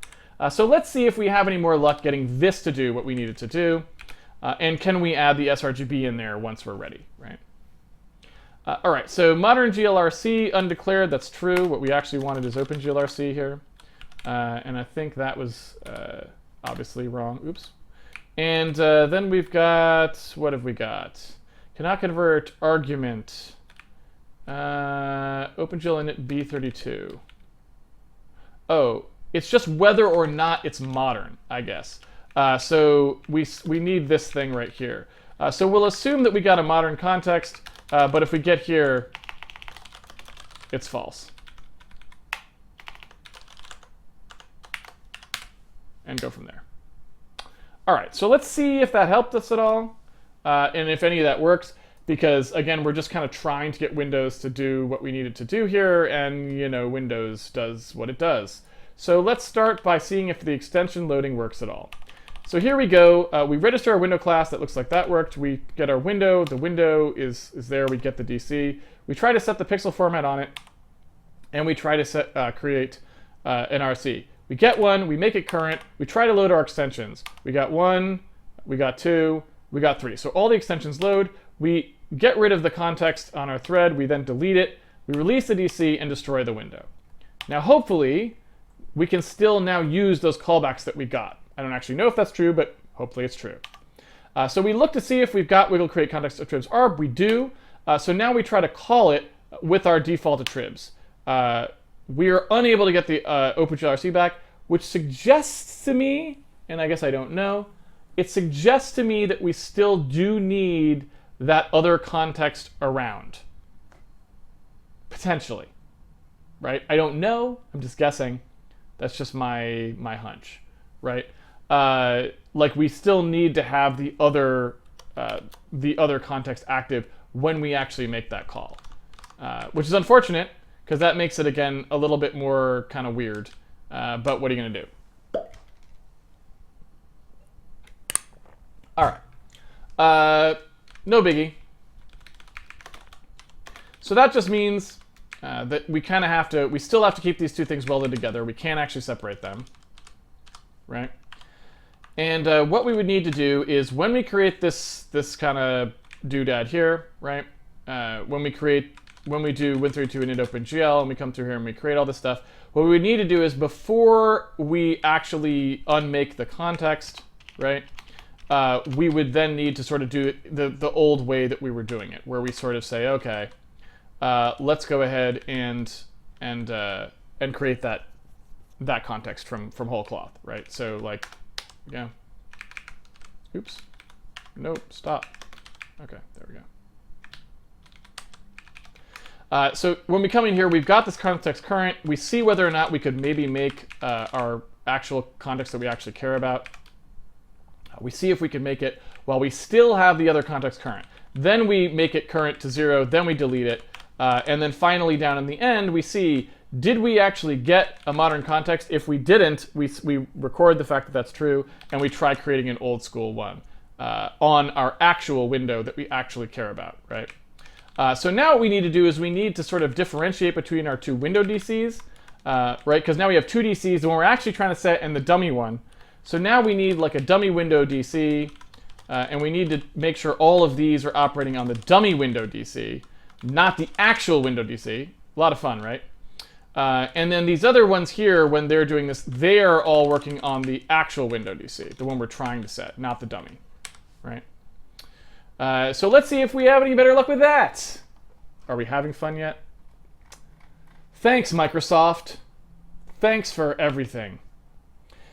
So let's see if we have any more luck getting this to do what we needed to do. And can we add the sRGB in there once we're ready, right? All right, so modern GLRC undeclared, that's true. What we actually wanted is OpenGLRC here. And I think that was obviously wrong. Oops. And then we've got, what have we got? Cannot convert argument. OpenGL init B32. Oh, it's just whether or not it's modern, I guess. So we need this thing right here. So we'll assume that we got a modern context, but if we get here, it's false. And go from there. All right, so let's see if that helped us at all, and if any of that works, because again, we're just kind of trying to get Windows to do what we need it to do here, and you know, Windows does what it does. So let's start by seeing if the extension loading works at all. So here we go. We register our window class. That looks like that worked. We get our window. The window is there. We get the DC. We try to set the pixel format on it, and we try to create an RC. We get one. We make it current. We try to load our extensions. We got 1. We got 2. We got 3. So all the extensions load. We get rid of the context on our thread. We then delete it. We release the DC and destroy the window. Now, hopefully, we can still now use those callbacks that we got. I don't actually know if that's true, but hopefully it's true. So we look to see if we've got wglCreateContextAttribs.arb. We do. So now we try to call it with our default attribs. We are unable to get the OpenGLRC back, which suggests to me, and I guess I don't know, it suggests to me that we still do need that other context around. Potentially. Right? I don't know. I'm just guessing. That's just my hunch. Right? Like we still need to have the other context active when we actually make that call, which is unfortunate because that makes it again a little bit more kind of weird. But what are you going to do? All right, no biggie. So that just means that we kind of we still have to keep these two things welded together. We can't actually separate them. Right? And what we would need to do is when we create this kind of doodad here, right? When we do win32 init OpenGL and we come through here and we create all this stuff, what we would need to do is before we actually unmake the context, right? We would then need to sort of do it the old way that we were doing it, where we sort of say, okay, let's go ahead and create that context from whole cloth, right? So like, yeah. Oops. Nope. Stop. Okay. There we go. So when we come in here, we've got this context current. We see whether or not we could maybe make our actual context that we actually care about. We see if we can make it while we still have the other context current. Then we make it current to 0. Then we delete it. And then finally down in the end, we see, did we actually get a modern context? If we didn't, we record the fact that that's true, and we try creating an old school one on our actual window that we actually care about, right? So now what we need to do is we need to sort of differentiate between our two window DCs, right? Because now we have two DCs, the one we're actually trying to set and the dummy one. So now we need like a dummy window DC, and we need to make sure all of these are operating on the dummy window DC, not the actual window DC. A lot of fun, right? And then these other ones here, when they're doing this, they are all working on the actual window DC, the one we're trying to set, not the dummy, right? So let's see if we have any better luck with that. Are we having fun yet? Thanks, Microsoft. Thanks for everything.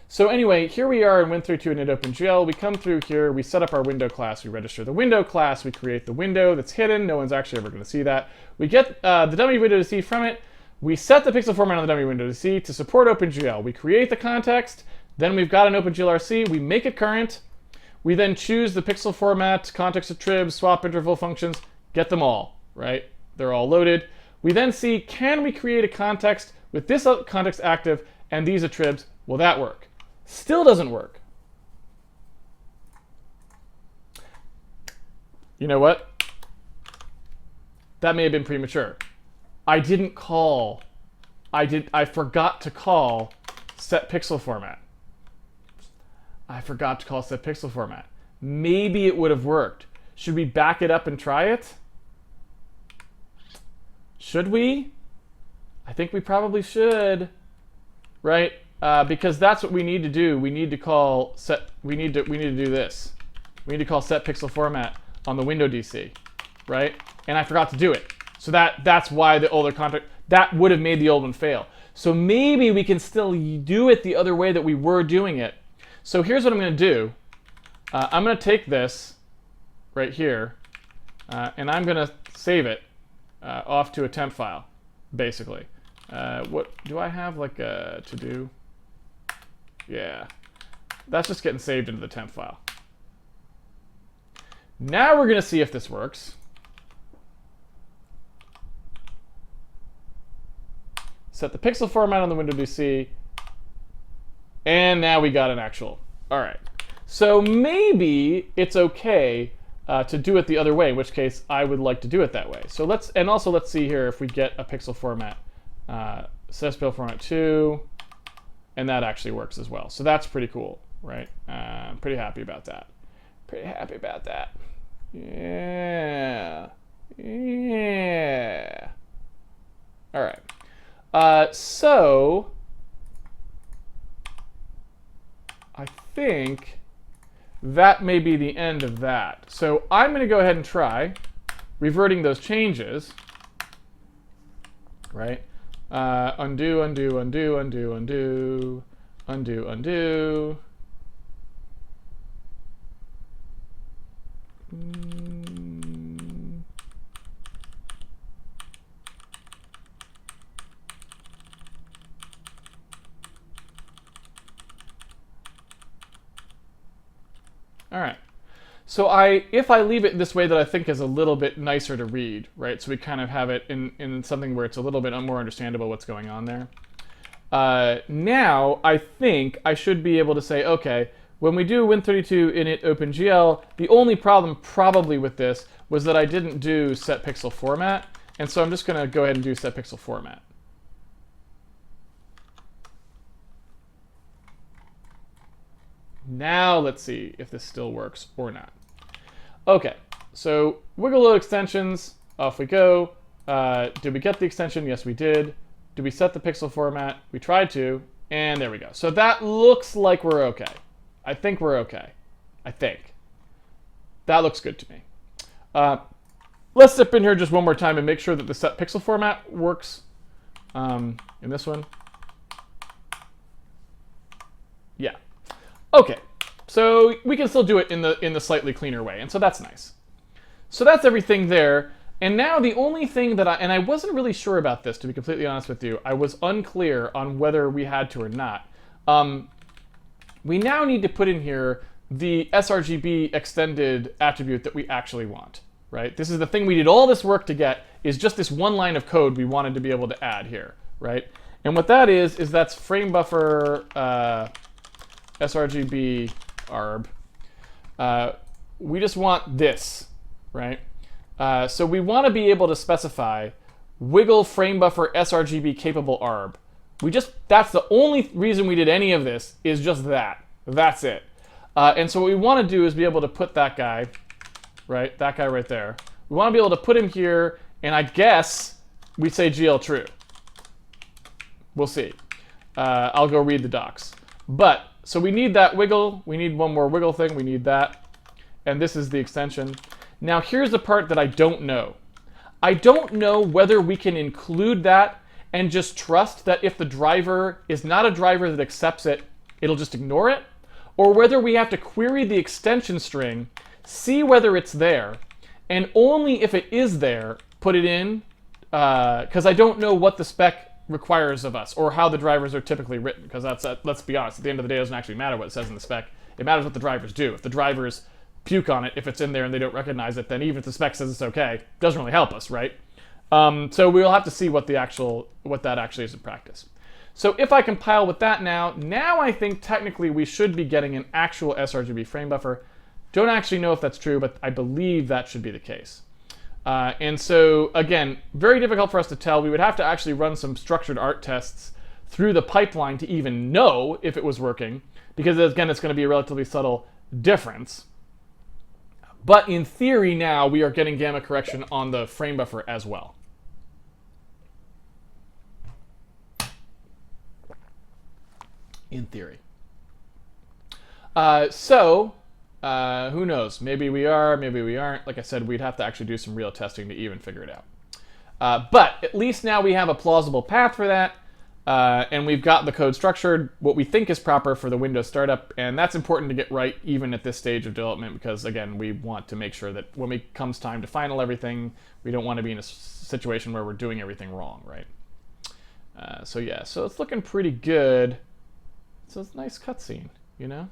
So anyway, here we are in win32 init OpenGL. We come through here, we set up our window class, we register the window class, we create the window that's hidden. No one's actually ever going to see that. We get the dummy window DC from it. We set the pixel format on the dummy window DC to support OpenGL. We create the context, then we've got an OpenGLRC, we make it current. We then choose the pixel format, context attribs, swap interval functions, get them all, right? They're all loaded. We then see, can we create a context with this context active and these attribs? Will that work? Still doesn't work. You know what? That may have been premature. I didn't call. I forgot to call set pixel format. I forgot to call set pixel format. Maybe it would have worked. Should we back it up and try it? Should we? I think we probably should, right? Because that's what we need to do. We need to call set. We need to do this. We need to call set pixel format on the window DC, right? And I forgot to do it. So that's why the older context that would have made the old one fail. So maybe we can still do it the other way that we were doing it. So here's what I'm going to do. I'm going to take this right here, and I'm going to save it off to a temp file. basically. What do I have, like a to-do? Yeah. That's just getting saved into the temp file. Now we're going to see if this works. Set the pixel format on the window DC. And now we got an actual. All right. So maybe it's okay to do it the other way, in which case I would like to do it that way. So let's see here if we get a pixel format, set pixel format 2, and that actually works as well. So that's pretty cool, right? I'm pretty happy about that. Pretty happy about that. Yeah. Yeah. All right. So I think that may be the end of that. So I'm going to go ahead and try reverting those changes, right? Undo, undo, undo, undo, undo, undo, undo. All right. So if I leave it this way that I think is a little bit nicer to read, right? So we kind of have it in something where it's a little bit more understandable what's going on there. Now I think I should be able to say, okay, when we do Win32 init OpenGL, the only problem probably with this was that I didn't do set pixel format. And so I'm just going to go ahead and do set pixel format. Now let's see if this still works or not. Okay, so wiggle load extensions, off we go. Did we get the extension? Yes, we did. Did we set the pixel format? We tried to, and there we go. So that looks like we're okay. I think we're okay. I think. That looks good to me. Let's zip in here just one more time and make sure that the set pixel format works in this one. Yeah. Okay, so we can still do it in the slightly cleaner way, and so that's nice. So that's everything there. And now the only thing that I wasn't really sure about this, to be completely honest with you. I was unclear on whether we had to or not. We now need to put in here the sRGB extended attribute that we actually want, right? This is the thing we did all this work to get, is just this one line of code we wanted to be able to add here, right? And what that is that's frame buffer sRGB ARB. We just want this, right? So we want to be able to specify wiggle frame buffer sRGB capable ARB. That's the only reason we did any of this, is just that. That's it. And so what we want to do is be able to put that guy, right? That guy right there. We want to be able to put him here, and I guess we say GL true. We'll see. I'll go read the docs. But, so we need that wiggle. We need one more wiggle thing. We need that. And this is the extension. Now here's the part that I don't know. I don't know whether we can include that and just trust that if the driver is not a driver that accepts it, it'll just ignore it, or whether we have to query the extension string, see whether it's there, and only if it is there, put it in, because I don't know what the spec requires of us, or how the drivers are typically written, because let's be honest, at the end of the day, it doesn't actually matter what it says in the spec. It matters what the drivers do. If the drivers puke on it, if it's in there and they don't recognize it, then even if the spec says it's okay, it doesn't really help us, right? So we'll have to see what that actually is in practice. So if I compile with that now I think technically we should be getting an actual sRGB frame buffer. Don't actually know if that's true, but I believe that should be the case. And so again, very difficult for us to tell. We would have to actually run some structured art tests through the pipeline to even know if it was working, because again, it's going to be a relatively subtle difference. But in theory now, we are getting gamma correction on the frame buffer as well. In theory. Who knows? Maybe we are, maybe we aren't. Like I said, we'd have to actually do some real testing to even figure it out. But at least now we have a plausible path for that. And we've got the code structured, what we think is proper for the Windows startup, and that's important to get right even at this stage of development, because again, we want to make sure that when it comes time to final everything, we don't want to be in a situation where we're doing everything wrong, right? So yeah, so it's looking pretty good. So it's a nice cutscene, you know?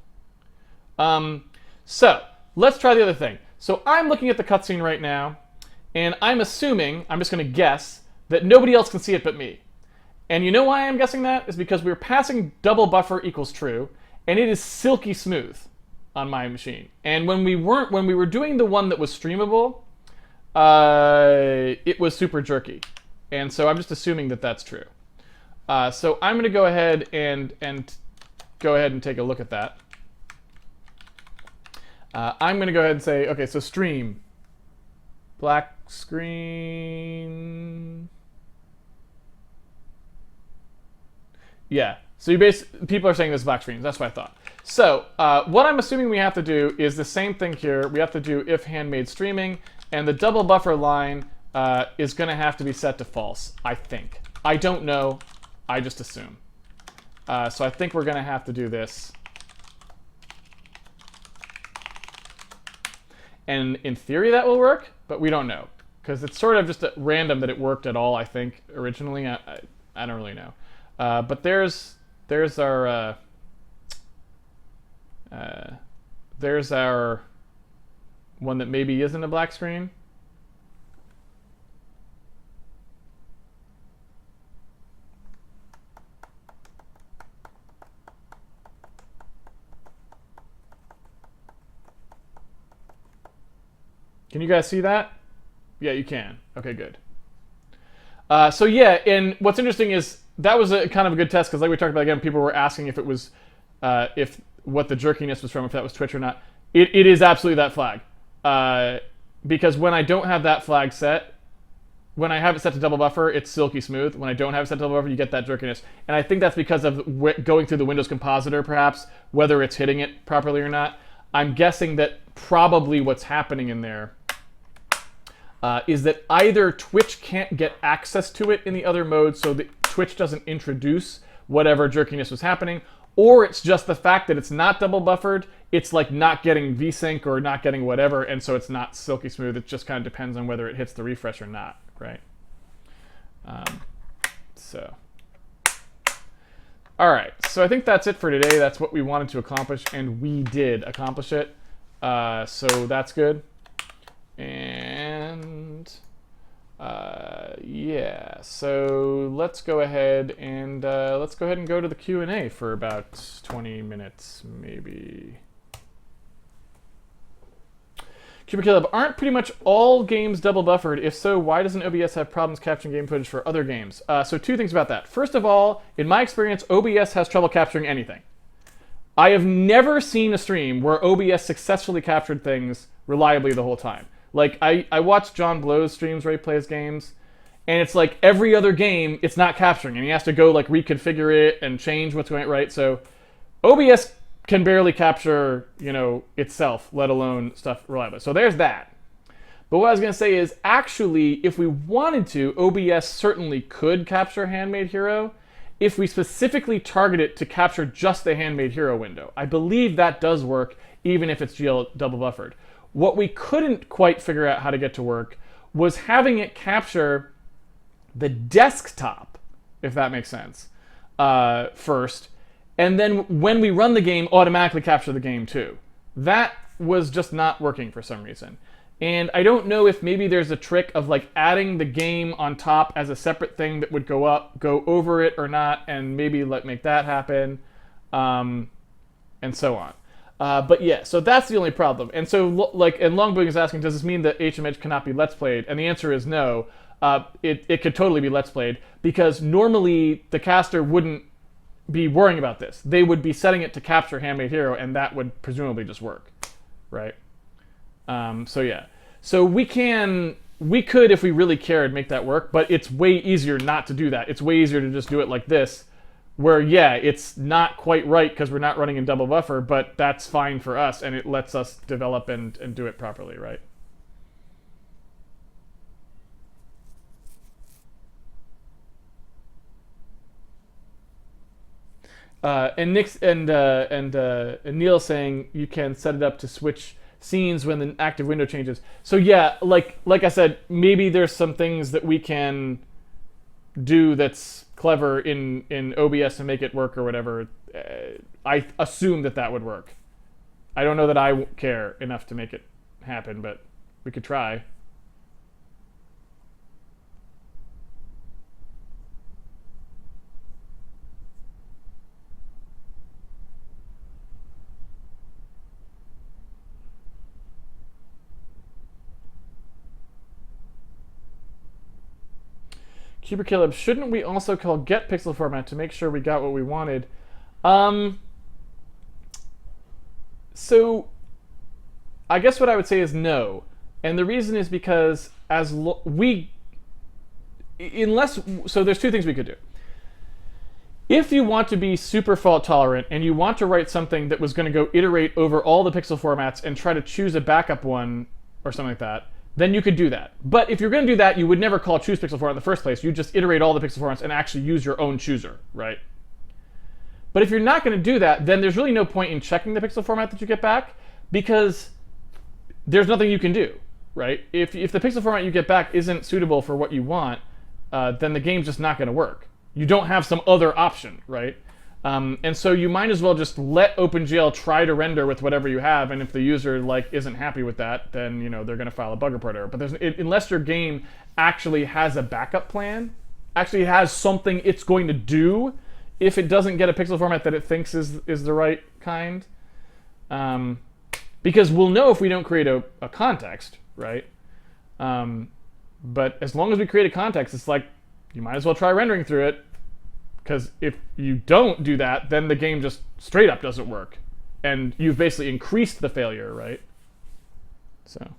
So let's try the other thing. So I'm looking at the cutscene right now, and I'm assuming, I'm just going to guess, that nobody else can see it but me. And you know why I'm guessing that? Is because we're passing double buffer equals true, and it is silky smooth on my machine. And when we were doing the one that was streamable, it was super jerky. And so I'm just assuming that that's true. So I'm going to go ahead and take a look at that. I'm going to go ahead and say, okay, so stream, black screen. Yeah, so people are saying this black screen. That's what I thought. So what I'm assuming we have to do is the same thing here. We have to do if handmade streaming, and the double buffer line is going to have to be set to false, I think. I don't know. I just assume. So I think we're going to have to do this. And in theory that will work, but we don't know. Because it's sort of just random that it worked at all, I think, originally. I don't really know. But there's our one that maybe isn't a black screen. Can you guys see that? Yeah, you can. Okay, good. So yeah, and what's interesting is that was a kind of a good test because, like we talked about again, people were asking if it was, if what the jerkiness was from, if that was Twitch or not. It is absolutely that flag, because when I don't have that flag set, when I have it set to double buffer, it's silky smooth. When I don't have it set to double buffer, you get that jerkiness, and I think that's because of going through the Windows compositor, perhaps, whether it's hitting it properly or not. I'm guessing that probably what's happening in there is that either Twitch can't get access to it in the other mode, so that Twitch doesn't introduce whatever jerkiness was happening, or it's just the fact that it's not double buffered. It's like not getting VSync or not getting whatever, and so it's not silky smooth. It just kind of depends on whether it hits the refresh or not, right? All right, so I think that's it for today. That's what we wanted to accomplish, and we did accomplish it. So that's good. And yeah, so let's go ahead and go to the Q&A for about 20 minutes, maybe. Cubicillab, aren't pretty much all games double buffered? If so, why doesn't OBS have problems capturing game footage for other games? So two things about that. First of all, in my experience, OBS has trouble capturing anything. I have never seen a stream where OBS successfully captured things reliably the whole time. Like, I watch John Blow's streams where he plays games, and it's like every other game, it's not capturing, and he has to go, like, reconfigure it and change what's going right. So OBS can barely capture, you know, itself, let alone stuff reliably. So there's that. But what I was going to say is, actually, if we wanted to, OBS certainly could capture Handmade Hero if we specifically target it to capture just the Handmade Hero window. I believe that does work, even if it's GL double buffered. What we couldn't quite figure out how to get to work was having it capture the desktop, if that makes sense, first, and then when we run the game, automatically capture the game too. That was just not working for some reason. And I don't know if maybe there's a trick of like adding the game on top as a separate thing that would go over it or not, and maybe make that happen, and so on. But yeah, so that's the only problem. And so, and Longbling is asking, does this mean that HMH cannot be Let's Played? And the answer is no. It could totally be Let's Played, because normally the caster wouldn't be worrying about this. They would be setting it to capture Handmade Hero, and that would presumably just work, right? So yeah. So we could, if we really cared, make that work, but it's way easier not to do that. It's way easier to just do it like this, where, yeah, it's not quite right because we're not running in double buffer, but that's fine for us, and it lets us develop and do it properly, right? And Nick's and Neil saying you can set it up to switch scenes when the active window changes. So yeah, like I said, maybe there's some things that we can do that's clever in OBS to make it work or whatever, I assume that would work. I don't know that I care enough to make it happen, but we could try. Caleb, shouldn't we also call get pixel format to make sure we got what we wanted? So I guess what I would say is no. And the reason is because so there's two things we could do. If you want to be super fault tolerant and you want to write something that was going to go iterate over all the pixel formats and try to choose a backup one or something like that, then you could do that. But if you're going to do that, you would never call choose pixel format in the first place. You just iterate all the pixel formats and actually use your own chooser, right? But if you're not going to do that, then there's really no point in checking the pixel format that you get back, because there's nothing you can do, right? If the pixel format you get back isn't suitable for what you want, then the game's just not going to work. You don't have some other option, right? And so you might as well just let OpenGL try to render with whatever you have, and if the user isn't happy with that, then they're going to file a bug report error. But unless your game actually has a backup plan, actually has something it's going to do if it doesn't get a pixel format that it thinks is the right kind, because we'll know if we don't create a context, right? But as long as we create a context, it's like you might as well try rendering through it. Because if you don't do that, then the game just straight up doesn't work. And you've basically increased the failure, right? So.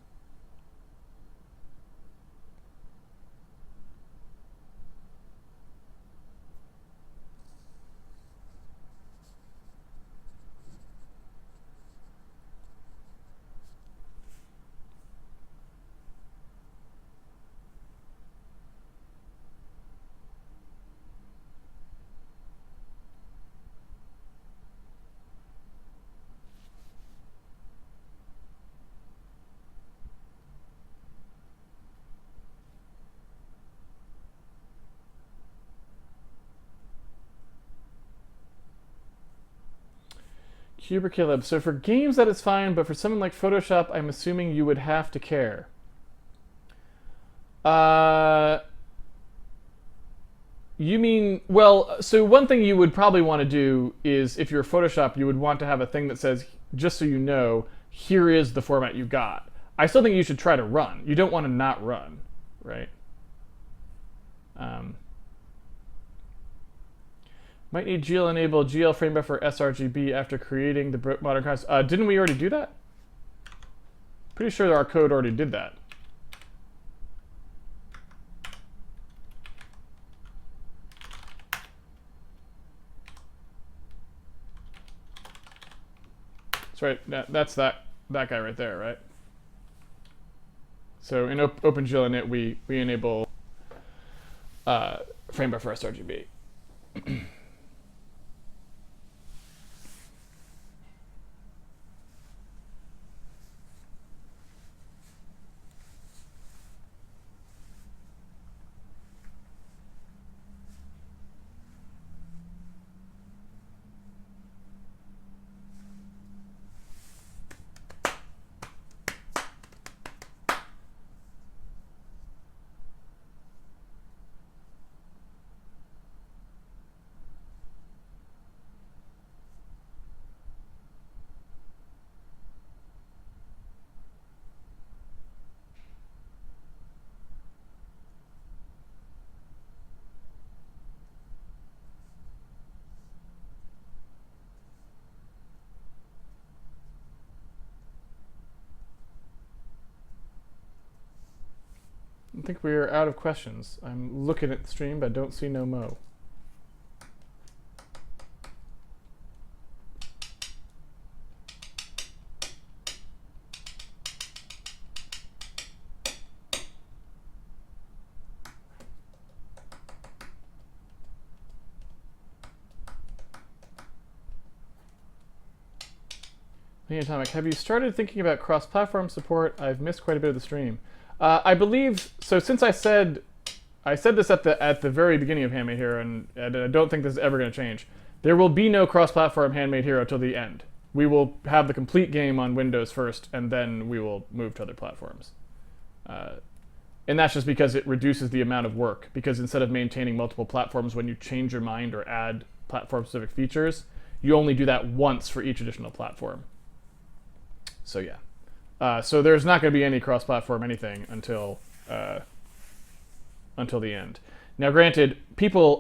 Caleb, so for games that is fine, but for something like Photoshop, I'm assuming you would have to care. You mean, well, so one thing you would probably want to do is, if you're Photoshop, you would want to have a thing that says, just so you know, here is the format you got. I still think you should try to run. You don't want to not run, right? Might need GL enable GL frame buffer sRGB after creating the modern context. Didn't we already do that? Pretty sure our code already did that. That's right. That's that guy right there, right? So in OpenGL init, we enable frame buffer sRGB. I think we are out of questions. I'm looking at the stream, but I don't see no mo. Atomic, have you started thinking about cross-platform support? I've missed quite a bit of the stream. I believe, so since I said I said this at the very beginning of Handmade Hero, and I don't think this is ever going to change. There will be no cross-platform Handmade Hero till the end. We will have the complete game on Windows first, and then we will move to other platforms. And that's just because it reduces the amount of work. Because instead of maintaining multiple platforms when you change your mind or add platform-specific features, you only do that once for each additional platform. So yeah. So there's not going to be any cross-platform anything until the end. Now, granted,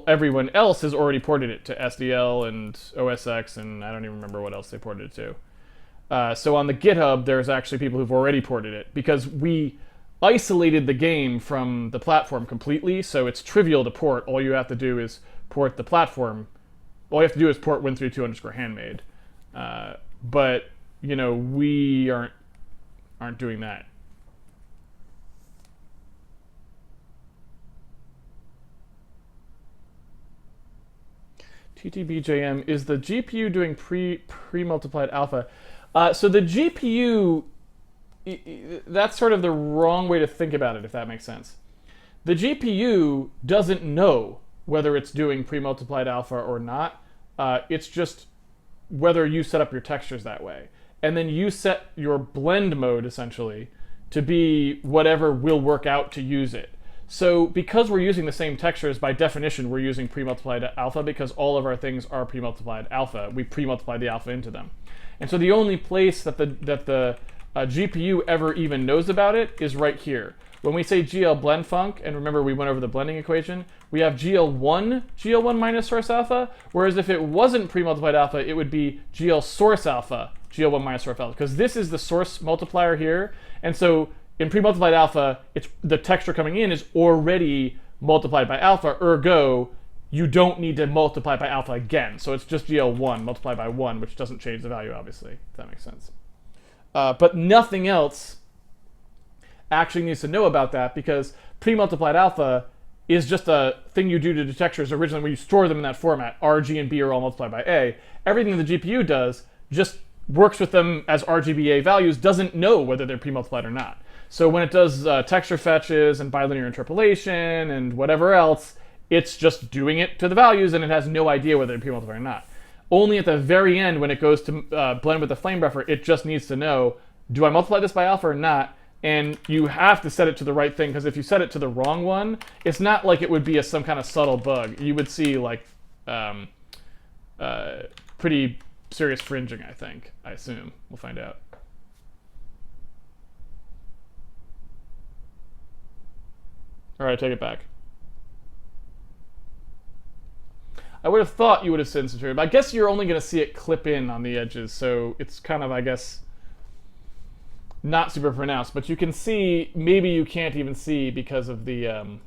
everyone else has already ported it to SDL and OS X, and I don't even remember what else they ported it to. So on the GitHub, there's actually people who've already ported it, because we isolated the game from the platform completely, so it's trivial to port. All you have to do is port the platform. All you have to do is port win32_handmade. But, you know, we aren't doing that. TTBJM, is the GPU doing pre-multiplied alpha? So the GPU, that's sort of the wrong way to think about it, if that makes sense. The GPU doesn't know whether it's doing pre-multiplied alpha or not. It's just whether you set up your textures that way. And then you set your blend mode, essentially, to be whatever will work out to use it. So because we're using the same textures, by definition, we're using pre-multiplied alpha, because all of our things are pre-multiplied alpha. We pre-multiply the alpha into them. And so the only place that the GPU ever even knows about it is right here. When we say GL blend func, and remember we went over the blending equation, we have GL1 minus source alpha, whereas if it wasn't pre-multiplied alpha, it would be GL source alpha, GL1 minus source alpha, because this is the source multiplier here. And so in pre-multiplied alpha, the texture coming in is already multiplied by alpha, ergo, you don't need to multiply by alpha again. So it's just GL1 multiplied by 1, which doesn't change the value, obviously, if that makes sense. But nothing else actually needs to know about that, because pre-multiplied alpha is just a thing you do to the textures originally when you store them in that format. R, G, and B are all multiplied by A. Everything the GPU does just works with them as RGBA values, doesn't know whether they're pre-multiplied or not. So when it does texture fetches and bilinear interpolation and whatever else, it's just doing it to the values, and it has no idea whether they're pre-multiplied or not. Only at the very end, when it goes to blend with the flame buffer, it just needs to know, do I multiply this by alpha or not? And you have to set it to the right thing, because if you set it to the wrong one, it's not like it would be some kind of subtle bug. You would see like pretty serious fringing, I assume. We'll find out. All right, take it back. I would have thought you would have said centurion, but I guess you're only going to see it clip in on the edges, so it's kind of, I guess, not super pronounced. But you can see, maybe you can't even see because of the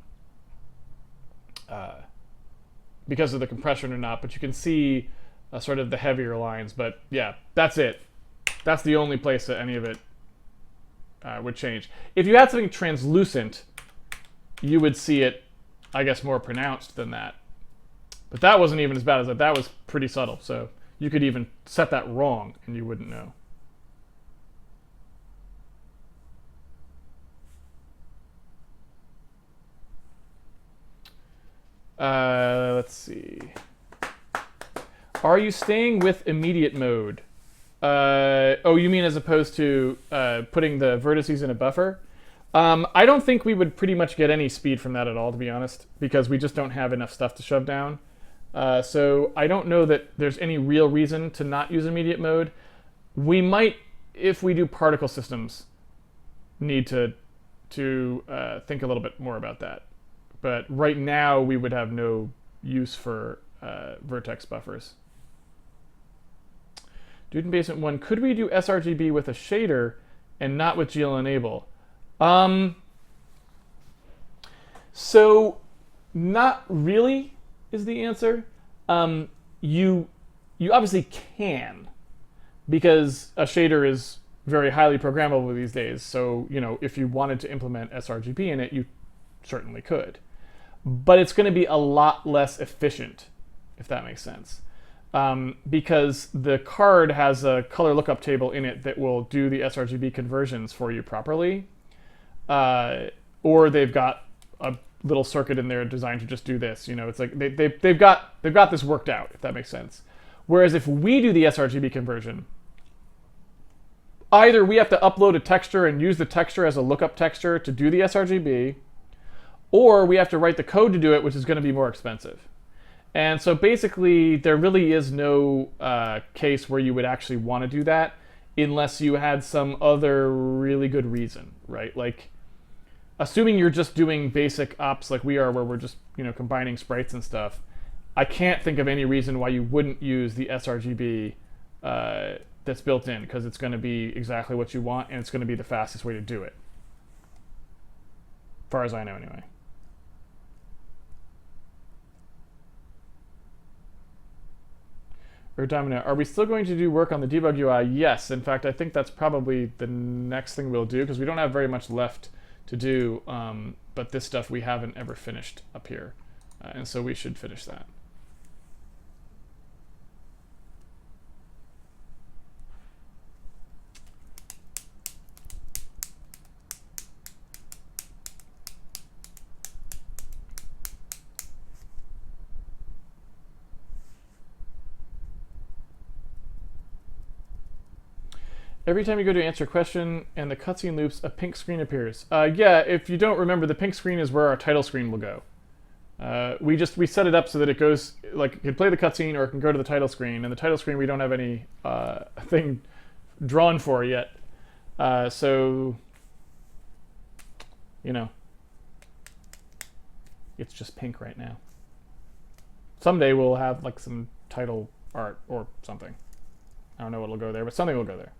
compression or not, but you can see sort of the heavier lines. But yeah, that's it. That's the only place that any of it would change. If you had something translucent, you would see it, I guess, more pronounced than that. But that wasn't even as bad as that. That was pretty subtle. So you could even set that wrong and you wouldn't know. Let's see. Are you staying with immediate mode? Oh, you mean as opposed to putting the vertices in a buffer? I don't think we would pretty much get any speed from that at all, to be honest, because we just don't have enough stuff to shove down. So I don't know that there's any real reason to not use immediate mode. We might, if we do particle systems, need to think a little bit more about that. But right now, we would have no use for vertex buffers. Dude in Basement 1, could we do sRGB with a shader and not with GL enable? So not really is the answer. You obviously can, because a shader is very highly programmable these days. So, you know, if you wanted to implement sRGB in it, you certainly could. But it's going to be a lot less efficient, if that makes sense. Because the card has a color lookup table in it that will do the sRGB conversions for you properly. Or they've got a little circuit in there designed to just do this. You know, it's like they've got this worked out, if that makes sense. Whereas if we do the sRGB conversion, either we have to upload a texture and use the texture as a lookup texture to do the sRGB, or we have to write the code to do it, which is going to be more expensive. And so basically, there really is no case where you would actually want to do that unless you had some other really good reason, right? Like, assuming you're just doing basic ops like we are, where we're just, you know, combining sprites and stuff, I can't think of any reason why you wouldn't use the sRGB that's built in, because it's going to be exactly what you want, and it's going to be the fastest way to do it. As far as I know, anyway. Or Domino, are we still going to do work on the debug UI? Yes. In fact, I think that's probably the next thing we'll do, because we don't have very much left to do, but this stuff we haven't ever finished up here. And so we should finish that. Every time you go to answer a question and the cutscene loops, a pink screen appears. Yeah, if you don't remember, the pink screen is where our title screen will go. We set it up so that it goes, like, it can play the cutscene or it can go to the title screen. And the title screen we don't have any thing drawn for yet. So, you know, it's just pink right now. Someday we'll have like some title art or something. I don't know what'll go there, but something will go there.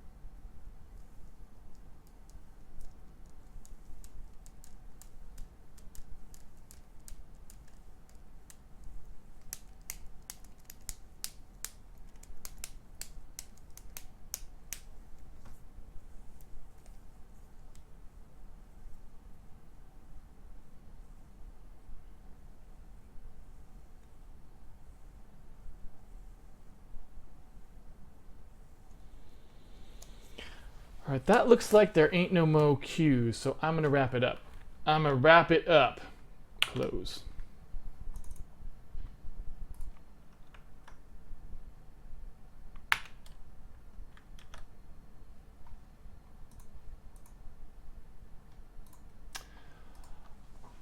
All right, that looks like there ain't no mo cues, so I'm gonna wrap it up. I'm gonna wrap it up. Close.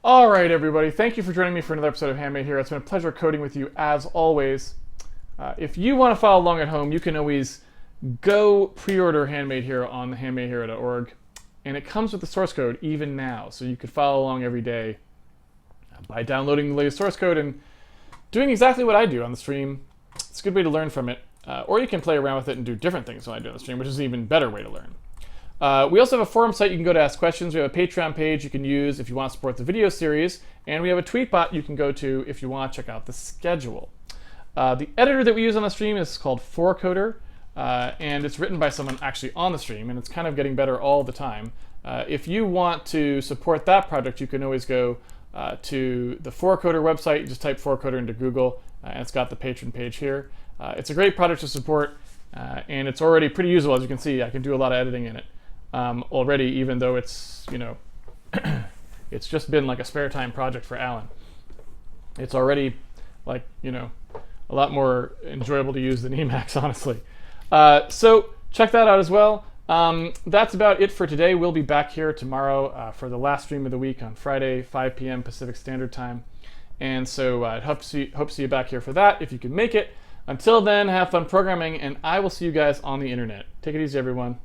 All right, everybody. Thank you for joining me for another episode of Handmade Hero. It's been a pleasure coding with you as always. If you want to follow along at home, you can always go pre-order Handmade Hero on handmadehero.org, and it comes with the source code even now, so you could follow along every day by downloading the latest source code and doing exactly what I do on the stream. It's a good way to learn from it, or you can play around with it and do different things when I do on the stream, which is an even better way to learn. We also have a forum site you can go to ask questions. We have a Patreon page you can use if you want to support the video series, and we have a tweet bot you can go to if you want to check out the schedule. The editor that we use on the stream is called 4Coder. And it's written by someone actually on the stream, and it's kind of getting better all the time. If you want to support that project, you can always go to the 4Coder website. You just type 4Coder into Google, and it's got the patron page here. It's a great project to support, and it's already pretty usable. As you can see, I can do a lot of editing in it already, even though it's, you know, it's just been like a spare time project for Alan. It's already, like, you know, a lot more enjoyable to use than Emacs, honestly. So check that out as well. That's about it for today. We'll be back here tomorrow for the last stream of the week on Friday, 5 p.m. Pacific Standard Time. And so I hope to see you back here for that if you can make it. Until then, have fun programming, and I will see you guys on the internet. Take it easy, everyone.